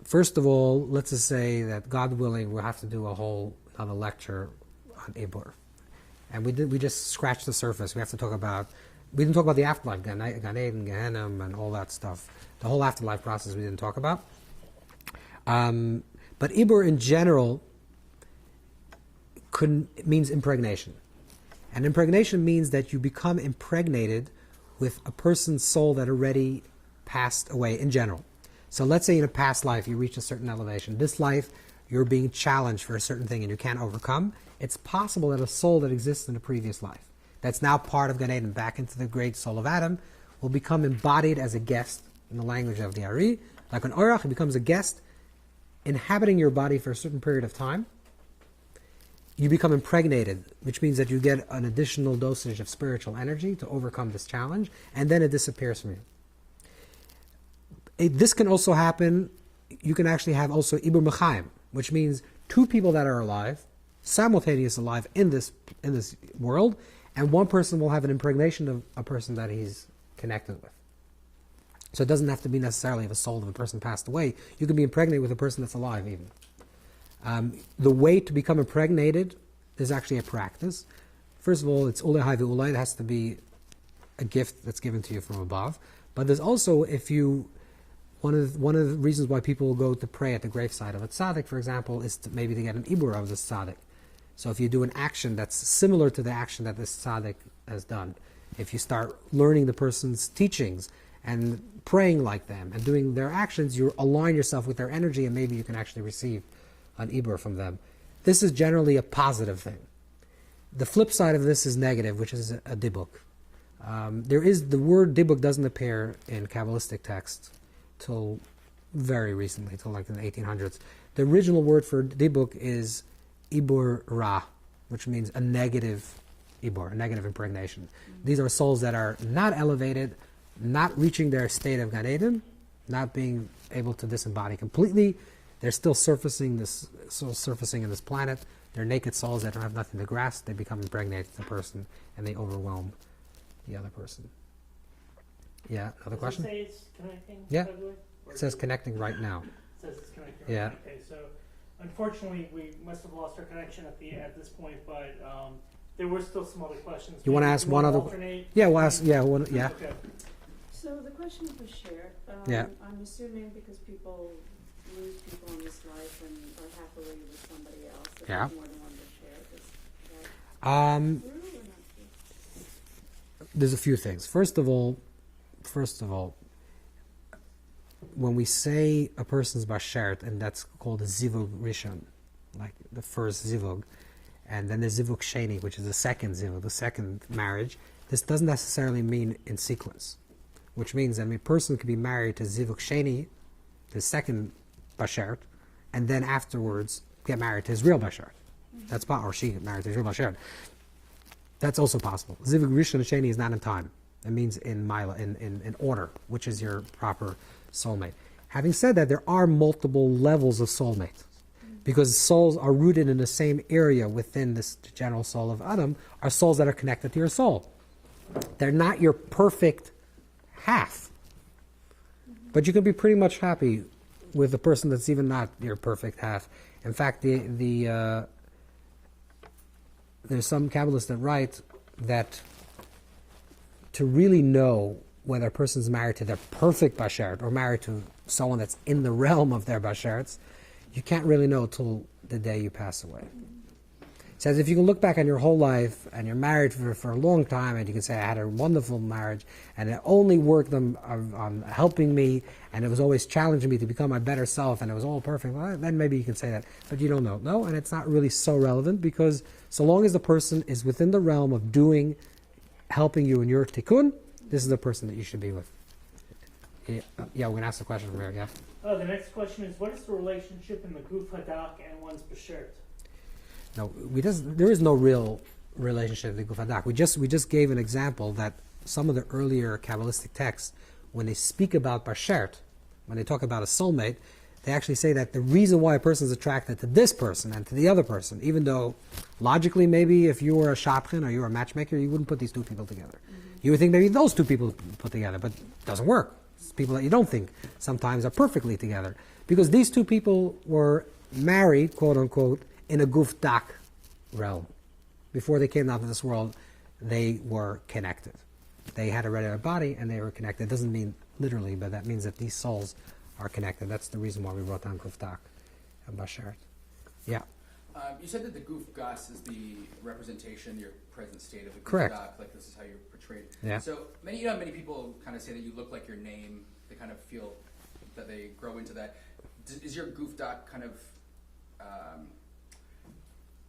First of all, let's just say that, God willing, we'll have to do another lecture on Ibor. And we just scratched the surface. We didn't talk about the afterlife, Gan Eden, Gehenna, and all that stuff. The whole afterlife process we didn't talk about. But Ibor in general means impregnation. And impregnation means that you become impregnated with a person's soul that already passed away in general. So let's say in a past life you reach a certain elevation. This life you're being challenged for a certain thing and you can't overcome. It's possible that a soul that exists in a previous life, that's now part of Gan Eden, back into the great soul of Adam, will become embodied as a guest in the language of the Ari. Like an Orach, it becomes a guest inhabiting your body for a certain period of time. You become impregnated, which means that you get an additional dosage of spiritual energy to overcome this challenge, and then it disappears from you. This can also happen, you can actually have also Ibur Mechaim, which means two people that are alive, simultaneous alive in this world, and one person will have an impregnation of a person that he's connected with. So it doesn't have to be necessarily if a soul of a person passed away. You can be impregnated with a person that's alive even. The way to become impregnated is actually a practice. First of all, it's ulei hai ve'ulei. It has to be a gift that's given to you from above. But there's also, if you, one of the reasons why people go to pray at the graveside of a tzaddik, for example, is maybe to get an ibur of the tzaddik. So if you do an action that's similar to the action that this tzaddik has done, if you start learning the person's teachings and praying like them and doing their actions, you align yourself with their energy, and maybe you can actually receive an ibur from them. This is generally a positive thing. The flip side of this is negative, which is a dibuk. The word dibuk doesn't appear in Kabbalistic texts till very recently, till like in the 1800s. The original word for dibuk is ibur ra, which means a negative ibur, a negative impregnation. These are souls that are not elevated, not reaching their state of Gan Eden, not being able to disembody completely. They're still surfacing in this planet. They're naked souls that don't have nothing to grasp. They become impregnated to the person, and they overwhelm the other person. Yeah, another question? Does it say it's connecting? Yeah. by the way? Or It says connecting right now. It says it's connecting. Yeah. Right now. Okay, so unfortunately we must have lost our connection at this point, but there were still some other questions. You want to Maybe ask one other? alternate? Yeah, we'll ask. Yeah, yeah. Okay. So the question was shared. Yeah. I'm assuming because people lose people in this life and are happily with somebody else, that Yeah. there's more than one to share. Is that true or not true? There's a few things. First of all, when we say a person's bashert, and that's called a zivug rishon, like the first zivug, and then the zivug sheni, which is the second zivug, the second marriage, this doesn't necessarily mean in sequence, which means that a person could be married to zivug sheni, the second bashert, and then afterwards get married to his real bashert. That's or she get married to his real bashert. That's also possible. Zivug rishon and sheni is not in time. It means in mila, in order, which is your proper soulmate. Having said that, there are multiple levels of soulmate, because souls are rooted in the same area within this general soul of Adam, are souls that are connected to your soul. They're not your perfect half, but you can be pretty much happy with a person that's even not your perfect half. In fact, there's some Kabbalists that write that to really know whether a person's married to their perfect bashert or married to someone that's in the realm of their basherts, you can't really know till the day you pass away. It says if you can look back on your whole life and you're married for a long time, and you can say, I had a wonderful marriage and it only worked on helping me, and it was always challenging me to become my better self, and it was all perfect, well, then maybe you can say that. But you don't know. No, and it's not really so relevant, because so long as the person is within the realm of helping you in your tikkun, this is the person that you should be with. Yeah, we're going to ask the question from here, yeah? The next question is, what is the relationship in the guf hadak and one's bashert? No, there is no real relationship with the guf hadak. We just gave an example that some of the earlier Kabbalistic texts, when they speak about bashert, when they talk about a soulmate, they actually say that the reason why a person is attracted to this person and to the other person, even though logically maybe if you were a shadchan or you were a matchmaker, you wouldn't put these two people together. You would think maybe those two people put together, but it doesn't work. It's people that you don't think sometimes are perfectly together. Because these two people were married, quote unquote, in a guf dak realm. Before they came down to this world, they were connected. They had a regular body and they were connected. It doesn't mean literally, but that means that these souls are connected. That's the reason why we wrote down guf dak and bashert. Yeah. You said that the guf gas is the representation, your present state of the guf Correct. dak, like this is how you're portrayed. Yeah. So many people kind of say that you look like your name. They kind of feel that they grow into that. Is your guf dak kind of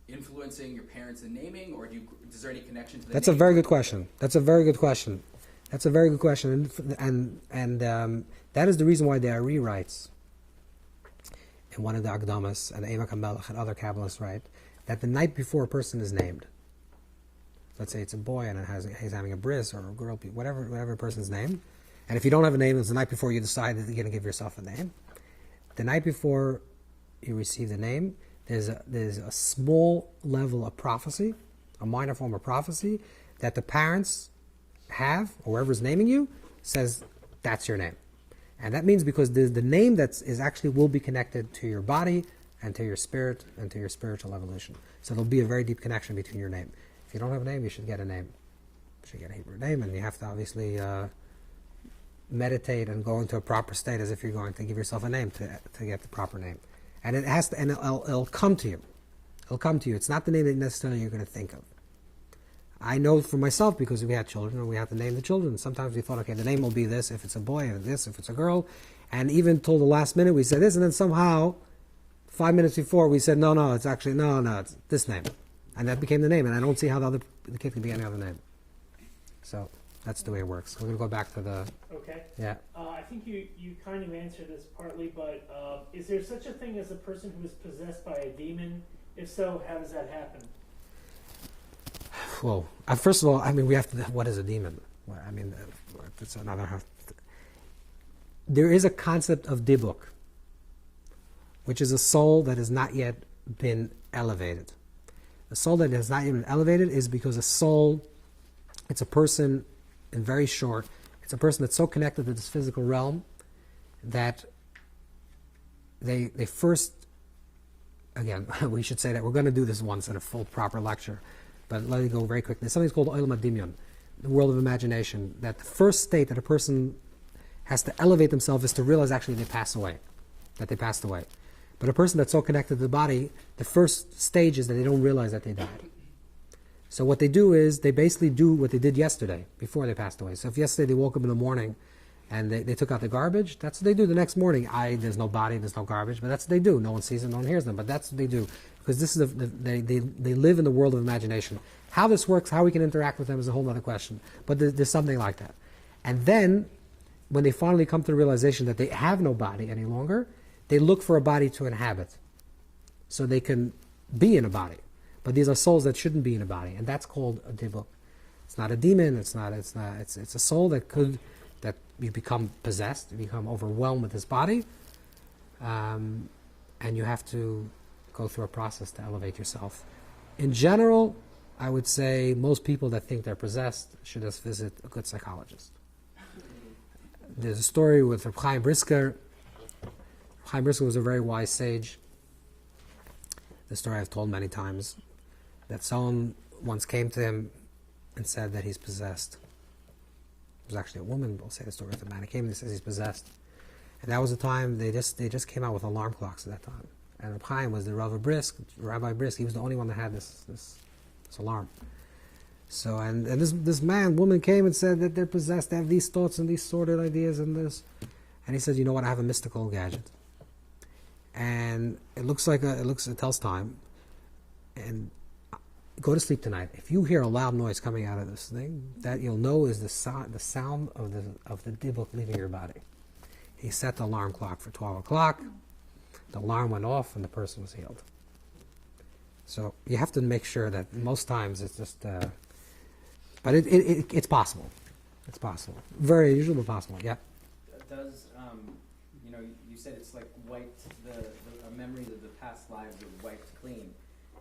influencing your parents in naming, or is there any connection to the That's a name? very good question. That's a very good question. And that is the reason why there are rewrites in one of the Agdamas and Emek HaMelech and other Kabbalists write that the night before a person is named, let's say it's a boy and he's having a bris or a girl, whatever a person's name, and if you don't have a name, it's the night before you decide that you're going to give yourself a name. The night before you receive the name, there's a small level of prophecy, a minor form of prophecy, that the parents have, or whoever's naming you, says that's your name. And that means because the name is actually will be connected to your body and to your spirit and to your spiritual evolution. So there'll be a very deep connection between your name. If you don't have a name, you should get a name. You should get a Hebrew name, and you have to obviously meditate and go into a proper state as if you're going to give yourself a name to get the proper name. And it has to, and it'll come to you. It'll come to you. It's not the name that necessarily you're going to think of. I know for myself, because we had children and we had to name the children. Sometimes we thought, okay, the name will be this if it's a boy, and this if it's a girl. And even till the last minute we said this, and then somehow 5 minutes before we said, no, it's actually, no, it's this name. And that became the name, and I don't see how the kid can be any other name. So that's the way it works. We're going to go back to the... Okay. Yeah. I think you kind of answered this partly, but is there such a thing as a person who is possessed by a demon? If so, how does that happen? Well, first of all, I mean, we have to... What is a demon? Well, I mean, it's another... There is a concept of dibuk, which is a soul that has not yet been elevated. The soul that has not yet been elevated is because a soul, it's a person, in very short, it's a person that's so connected to this physical realm that they first, again, we should say that we're going to do this once in a full proper lecture, but let me go very quickly. There's something called Olam HaDimyon, the world of imagination, that the first state that a person has to elevate themselves is to realize actually they pass away, that they passed away. But a person that's so connected to the body, the first stage is that they don't realize that they died. So what they do is they basically do what they did yesterday, before they passed away. So if yesterday they woke up in the morning and they took out the garbage, that's what they do the next morning. There's no body, there's no garbage, but that's what they do. No one sees them, no one hears them, but that's what they do. Because this is they live in the world of imagination. How this works, how we can interact with them is a whole other question. But there's something like that. And then, when they finally come to the realization that they have no body any longer, they look for a body to inhabit, so they can be in a body. But these are souls that shouldn't be in a body, and that's called a dibuk. It's not a demon. It's a soul that you become possessed, you become overwhelmed with this body, and you have to go through a process to elevate yourself. In general, I would say most people that think they're possessed should just visit a good psychologist. There's a story with Rav Chaim Brisker. Chaim Brisker was a very wise sage. The story I've told many times, that someone once came to him and said that he's possessed. It was actually a woman, but we'll say the story with a man. He came and he says he's possessed. And that was the time they just came out with alarm clocks at that time. And Rav Chaim was the Rabbi Brisk. He was the only one that had this alarm. So, and this woman came and said that they're possessed, they have these thoughts and these sordid ideas and this. And he said, you know what, I have a mystical gadget. And it tells time. And go to sleep tonight. If you hear a loud noise coming out of this thing, that you'll know is the sound of the dibuk leaving your body. He set the alarm clock for 12 o'clock. The alarm went off and the person was healed. So you have to make sure that most times it's just... but it's possible. It's possible. Very unusual, but possible. Yeah. Does you said it's like wiped a memory of the past lives are wiped clean.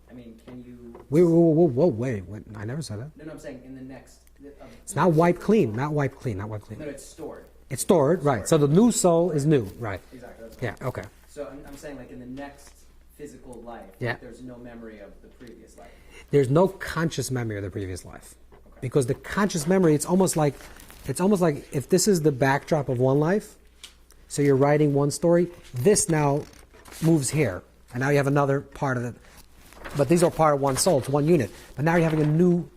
I mean, can you? Wait! I never said that. No, I'm saying in the next. It's not wiped clean. Not wiped clean. Not wiped clean. No, it's stored. It's stored, right? So the new soul is new, right? Exactly. That's Yeah. Okay. So I'm saying like in the next physical life, yeah. There's no memory of the previous life. There's no conscious memory of the previous life. Because the conscious memory, it's almost like if this is the backdrop of one life, so you're writing one story, this now moves here, and now you have another part of it. But these are part of one soul, it's one unit. But now you're having a new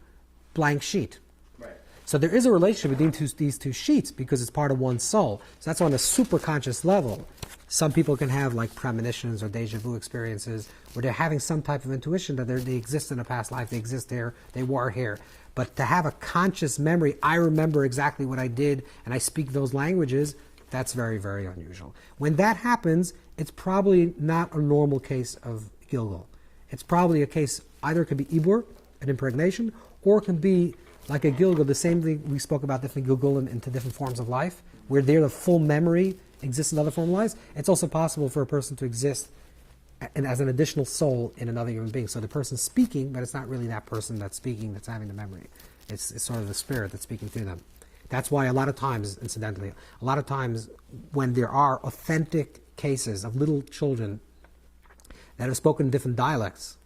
blank sheet. Right. So there is a relationship between these two sheets because it's part of one soul. So that's on a super conscious level. Some people can have like premonitions or deja vu experiences where they're having some type of intuition that they exist in a past life, they exist here, they were here. But to have a conscious memory, I remember exactly what I did and I speak those languages, that's very, very unusual. When that happens, it's probably not a normal case of gilgul. It's probably a case, either it could be ibur, an impregnation, or it can be like a gilgul, the same thing we spoke about different gilgul into different forms of life, where there the full memory exists in other forms of life. It's also possible for a person to exist and as an additional soul in another human being. So the person's speaking, but it's not really that person that's speaking that's having the memory. It's sort of the spirit that's speaking through them. That's why a lot of times, incidentally, when there are authentic cases of little children that have spoken different dialects,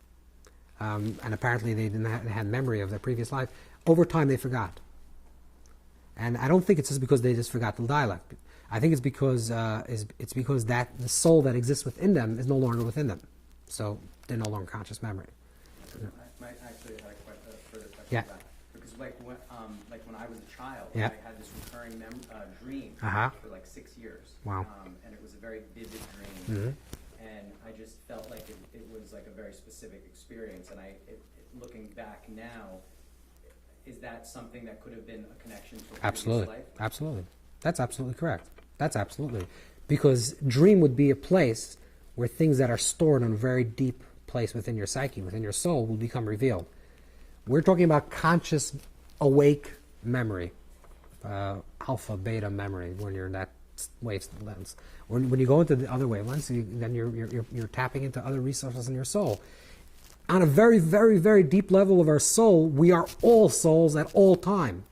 and apparently they didn't have, they had memory of their previous life. Over time, they forgot. And I don't think it's just because they just forgot the dialect. I think it's because that the soul that exists within them is no longer within them. So they're no longer conscious memory. I might actually have a further question Yeah. about that. Because like when I was a child, Yeah. I had this recurring dream Uh-huh. for like 6 years. Wow. And it was a very vivid dream. Mhm. And I just felt like it was like a very specific experience. And looking back now, is that something that could have been a connection to a previous Absolutely. life? Absolutely. That's absolutely correct. That's absolutely. Because dream would be a place where things that are stored in a very deep place within your psyche, within your soul, will become revealed. We're talking about conscious, awake memory, alpha, beta memory, when you're in that wavelength. When you go into the other wavelengths, then you're tapping into other resources in your soul. On a very, very, very deep level of our soul, we are all souls at all time.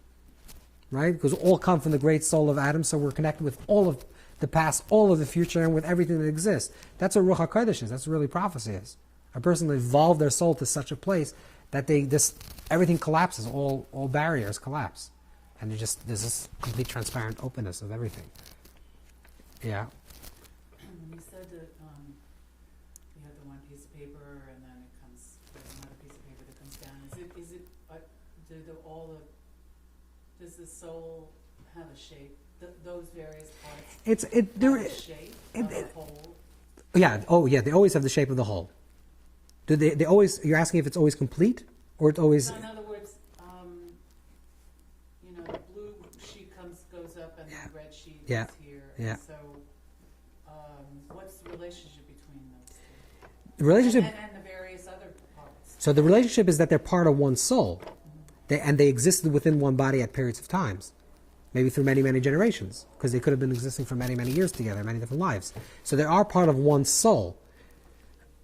Right? Because we all come from the great soul of Adam, so we're connected with all of the past, all of the future, and with everything that exists. That's what Ruach HaKodesh is. That's what really prophecy is. A person will evolve their soul to such a place that everything collapses, all barriers collapse. And there's this complete transparent openness of everything. Yeah. When you said that you had the one piece of paper and then there's another piece of paper that comes down, does the soul have a shape? Those various parts have a shape of a whole? Yeah. Oh, yeah. They always have the shape of the whole. Do they always? You're asking if it's always complete, or it's always? So in other words, the blue sheet goes up and the red sheet is here. Yeah. And so, what's the relationship between those two? The relationship. And the various other parts. So the relationship is that they're part of one soul, they existed within one body at periods of times, maybe through many, many generations, because they could have been existing for many, many years together, many different lives. So they are part of one soul,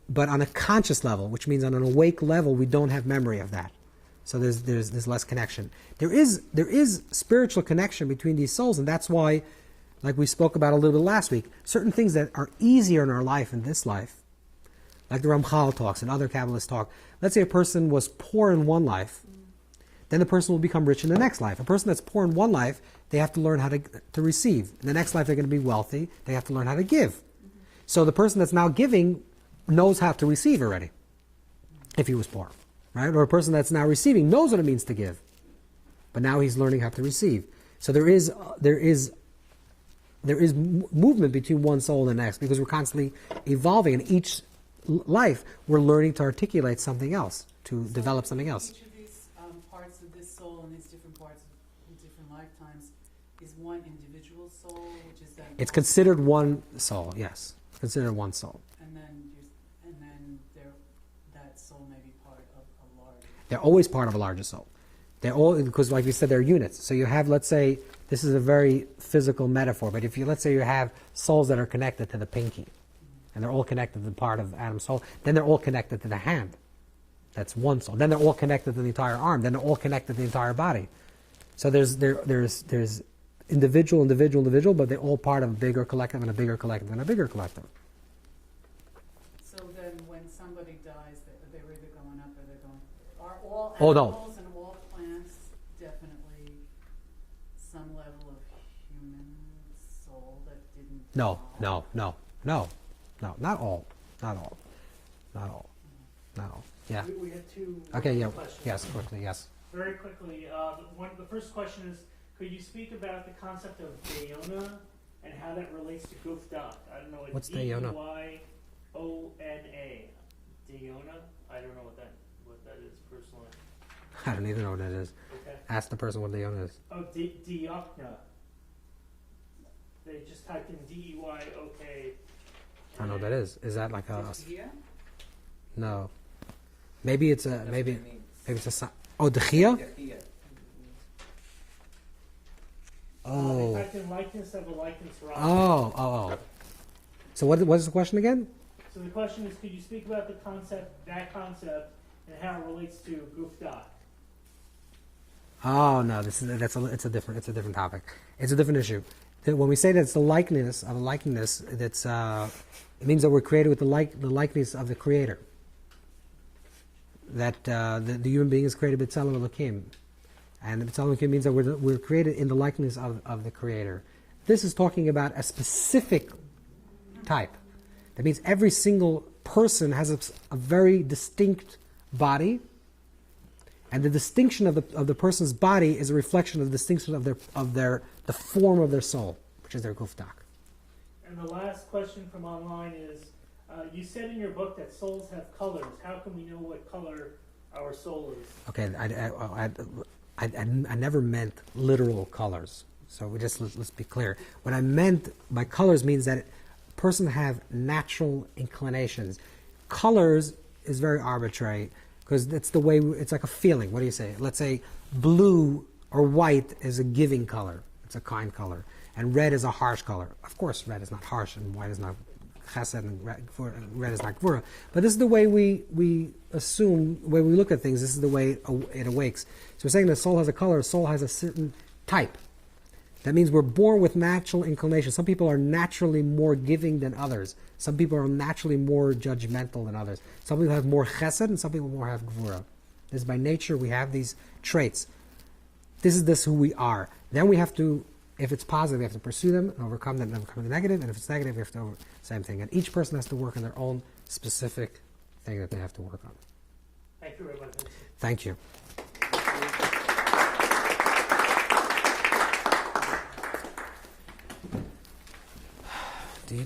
but on a conscious level, which means on an awake level, we don't have memory of that. So there's less connection. There is spiritual connection between these souls, and that's why, like we spoke about a little bit last week, certain things that are easier in our life, in this life, like the Ramchal talks and other Kabbalists talk. Let's say a person was poor in one life, then the person will become rich in the next life. A person that's poor in one life, they have to learn how to receive. In the next life, they're going to be wealthy. They have to learn how to give. So the person that's now giving knows how to receive already, if he was poor, right? Or a person that's now receiving knows what it means to give, but now he's learning how to receive. So there is movement between one soul and the next, because we're constantly evolving. In each life, we're learning to articulate something else, to develop something else. Each of these parts of this soul and these different parts in different lifetimes is one individual soul, which is that. It's considered one soul, yes. Considered one soul. And then that soul may be part of a larger. They're always part of a larger soul. They're all, because like we said, they're units. So you have, let's say, this is a very physical metaphor, but let's say you have souls that are connected to the pinky, and they're all connected to the part of Adam's soul, then they're all connected to the hand. That's one soul. Then they're all connected to the entire arm. Then they're all connected to the entire body. So there's individual, but they're all part of a bigger collective and a bigger collective and a bigger collective. So then when somebody dies, they're either going up or they're going. Are all Oh, no. animals and all plants definitely some level of human soul that didn't? No, die? no, not all. Yeah. We had two Okay, yeah, questions. yes, quickly, yes. Very quickly, the first question is, could you speak about the concept of Dayona and how that relates to Gufdat? I don't know. It's What's Dayona? Dayona. Dayona? I don't know what that is personally. I don't even know what that is. Okay. Ask the person what Leona is. Oh, Diokna. They just typed in DEYOK. I don't know what that is. Is that like a... Here? No. Maybe it's a... That's Maybe what it means. it's a... Oh, Dechia? Dechia. Oh. They typed in likeness of a likeness rock. Oh. So what is the question again? So the question is, could you speak about that concept, and how it relates to Gufdat? Oh no, it's a different topic. It's a different issue. When we say that it's the likeness of a likeness, it means that we're created with the likeness of the Creator. that the human being is created b'tzelem Elokim. And b'tzelem Elokim means that we're created in the likeness of the Creator. This is talking about a specific type. That means every single person has a very distinct body, and the distinction of the person's body is a reflection of the distinction of the form of their soul, which is their gufdak. And the last question from online is, you said in your book that souls have colors. How can we know what color our soul is? Okay, I never meant literal colors. So let's be clear. What I meant by colors means that a person have natural inclinations. Colors is very arbitrary because it's the way, it's like a feeling. What do you say? Let's say blue or white is a giving color. It's a kind color. And red is a harsh color. Of course, red is not harsh and white is not chesed and red is not gvura. But this is the way we assume, the way we look at things. This is the way it awakes. So we're saying the soul has a color, soul has a certain type. That means we're born with natural inclination. Some people are naturally more giving than others. Some people are naturally more judgmental than others. Some people have more chesed and some people more have gvura. This is by nature, we have these traits. This is who we are. Then we have to, if it's positive, we have to pursue them and overcome them and overcome the negative. And if it's negative, we have to same thing. And each person has to work on their own specific thing that they have to work on. Thank you, Rabbi. Thank you. Do.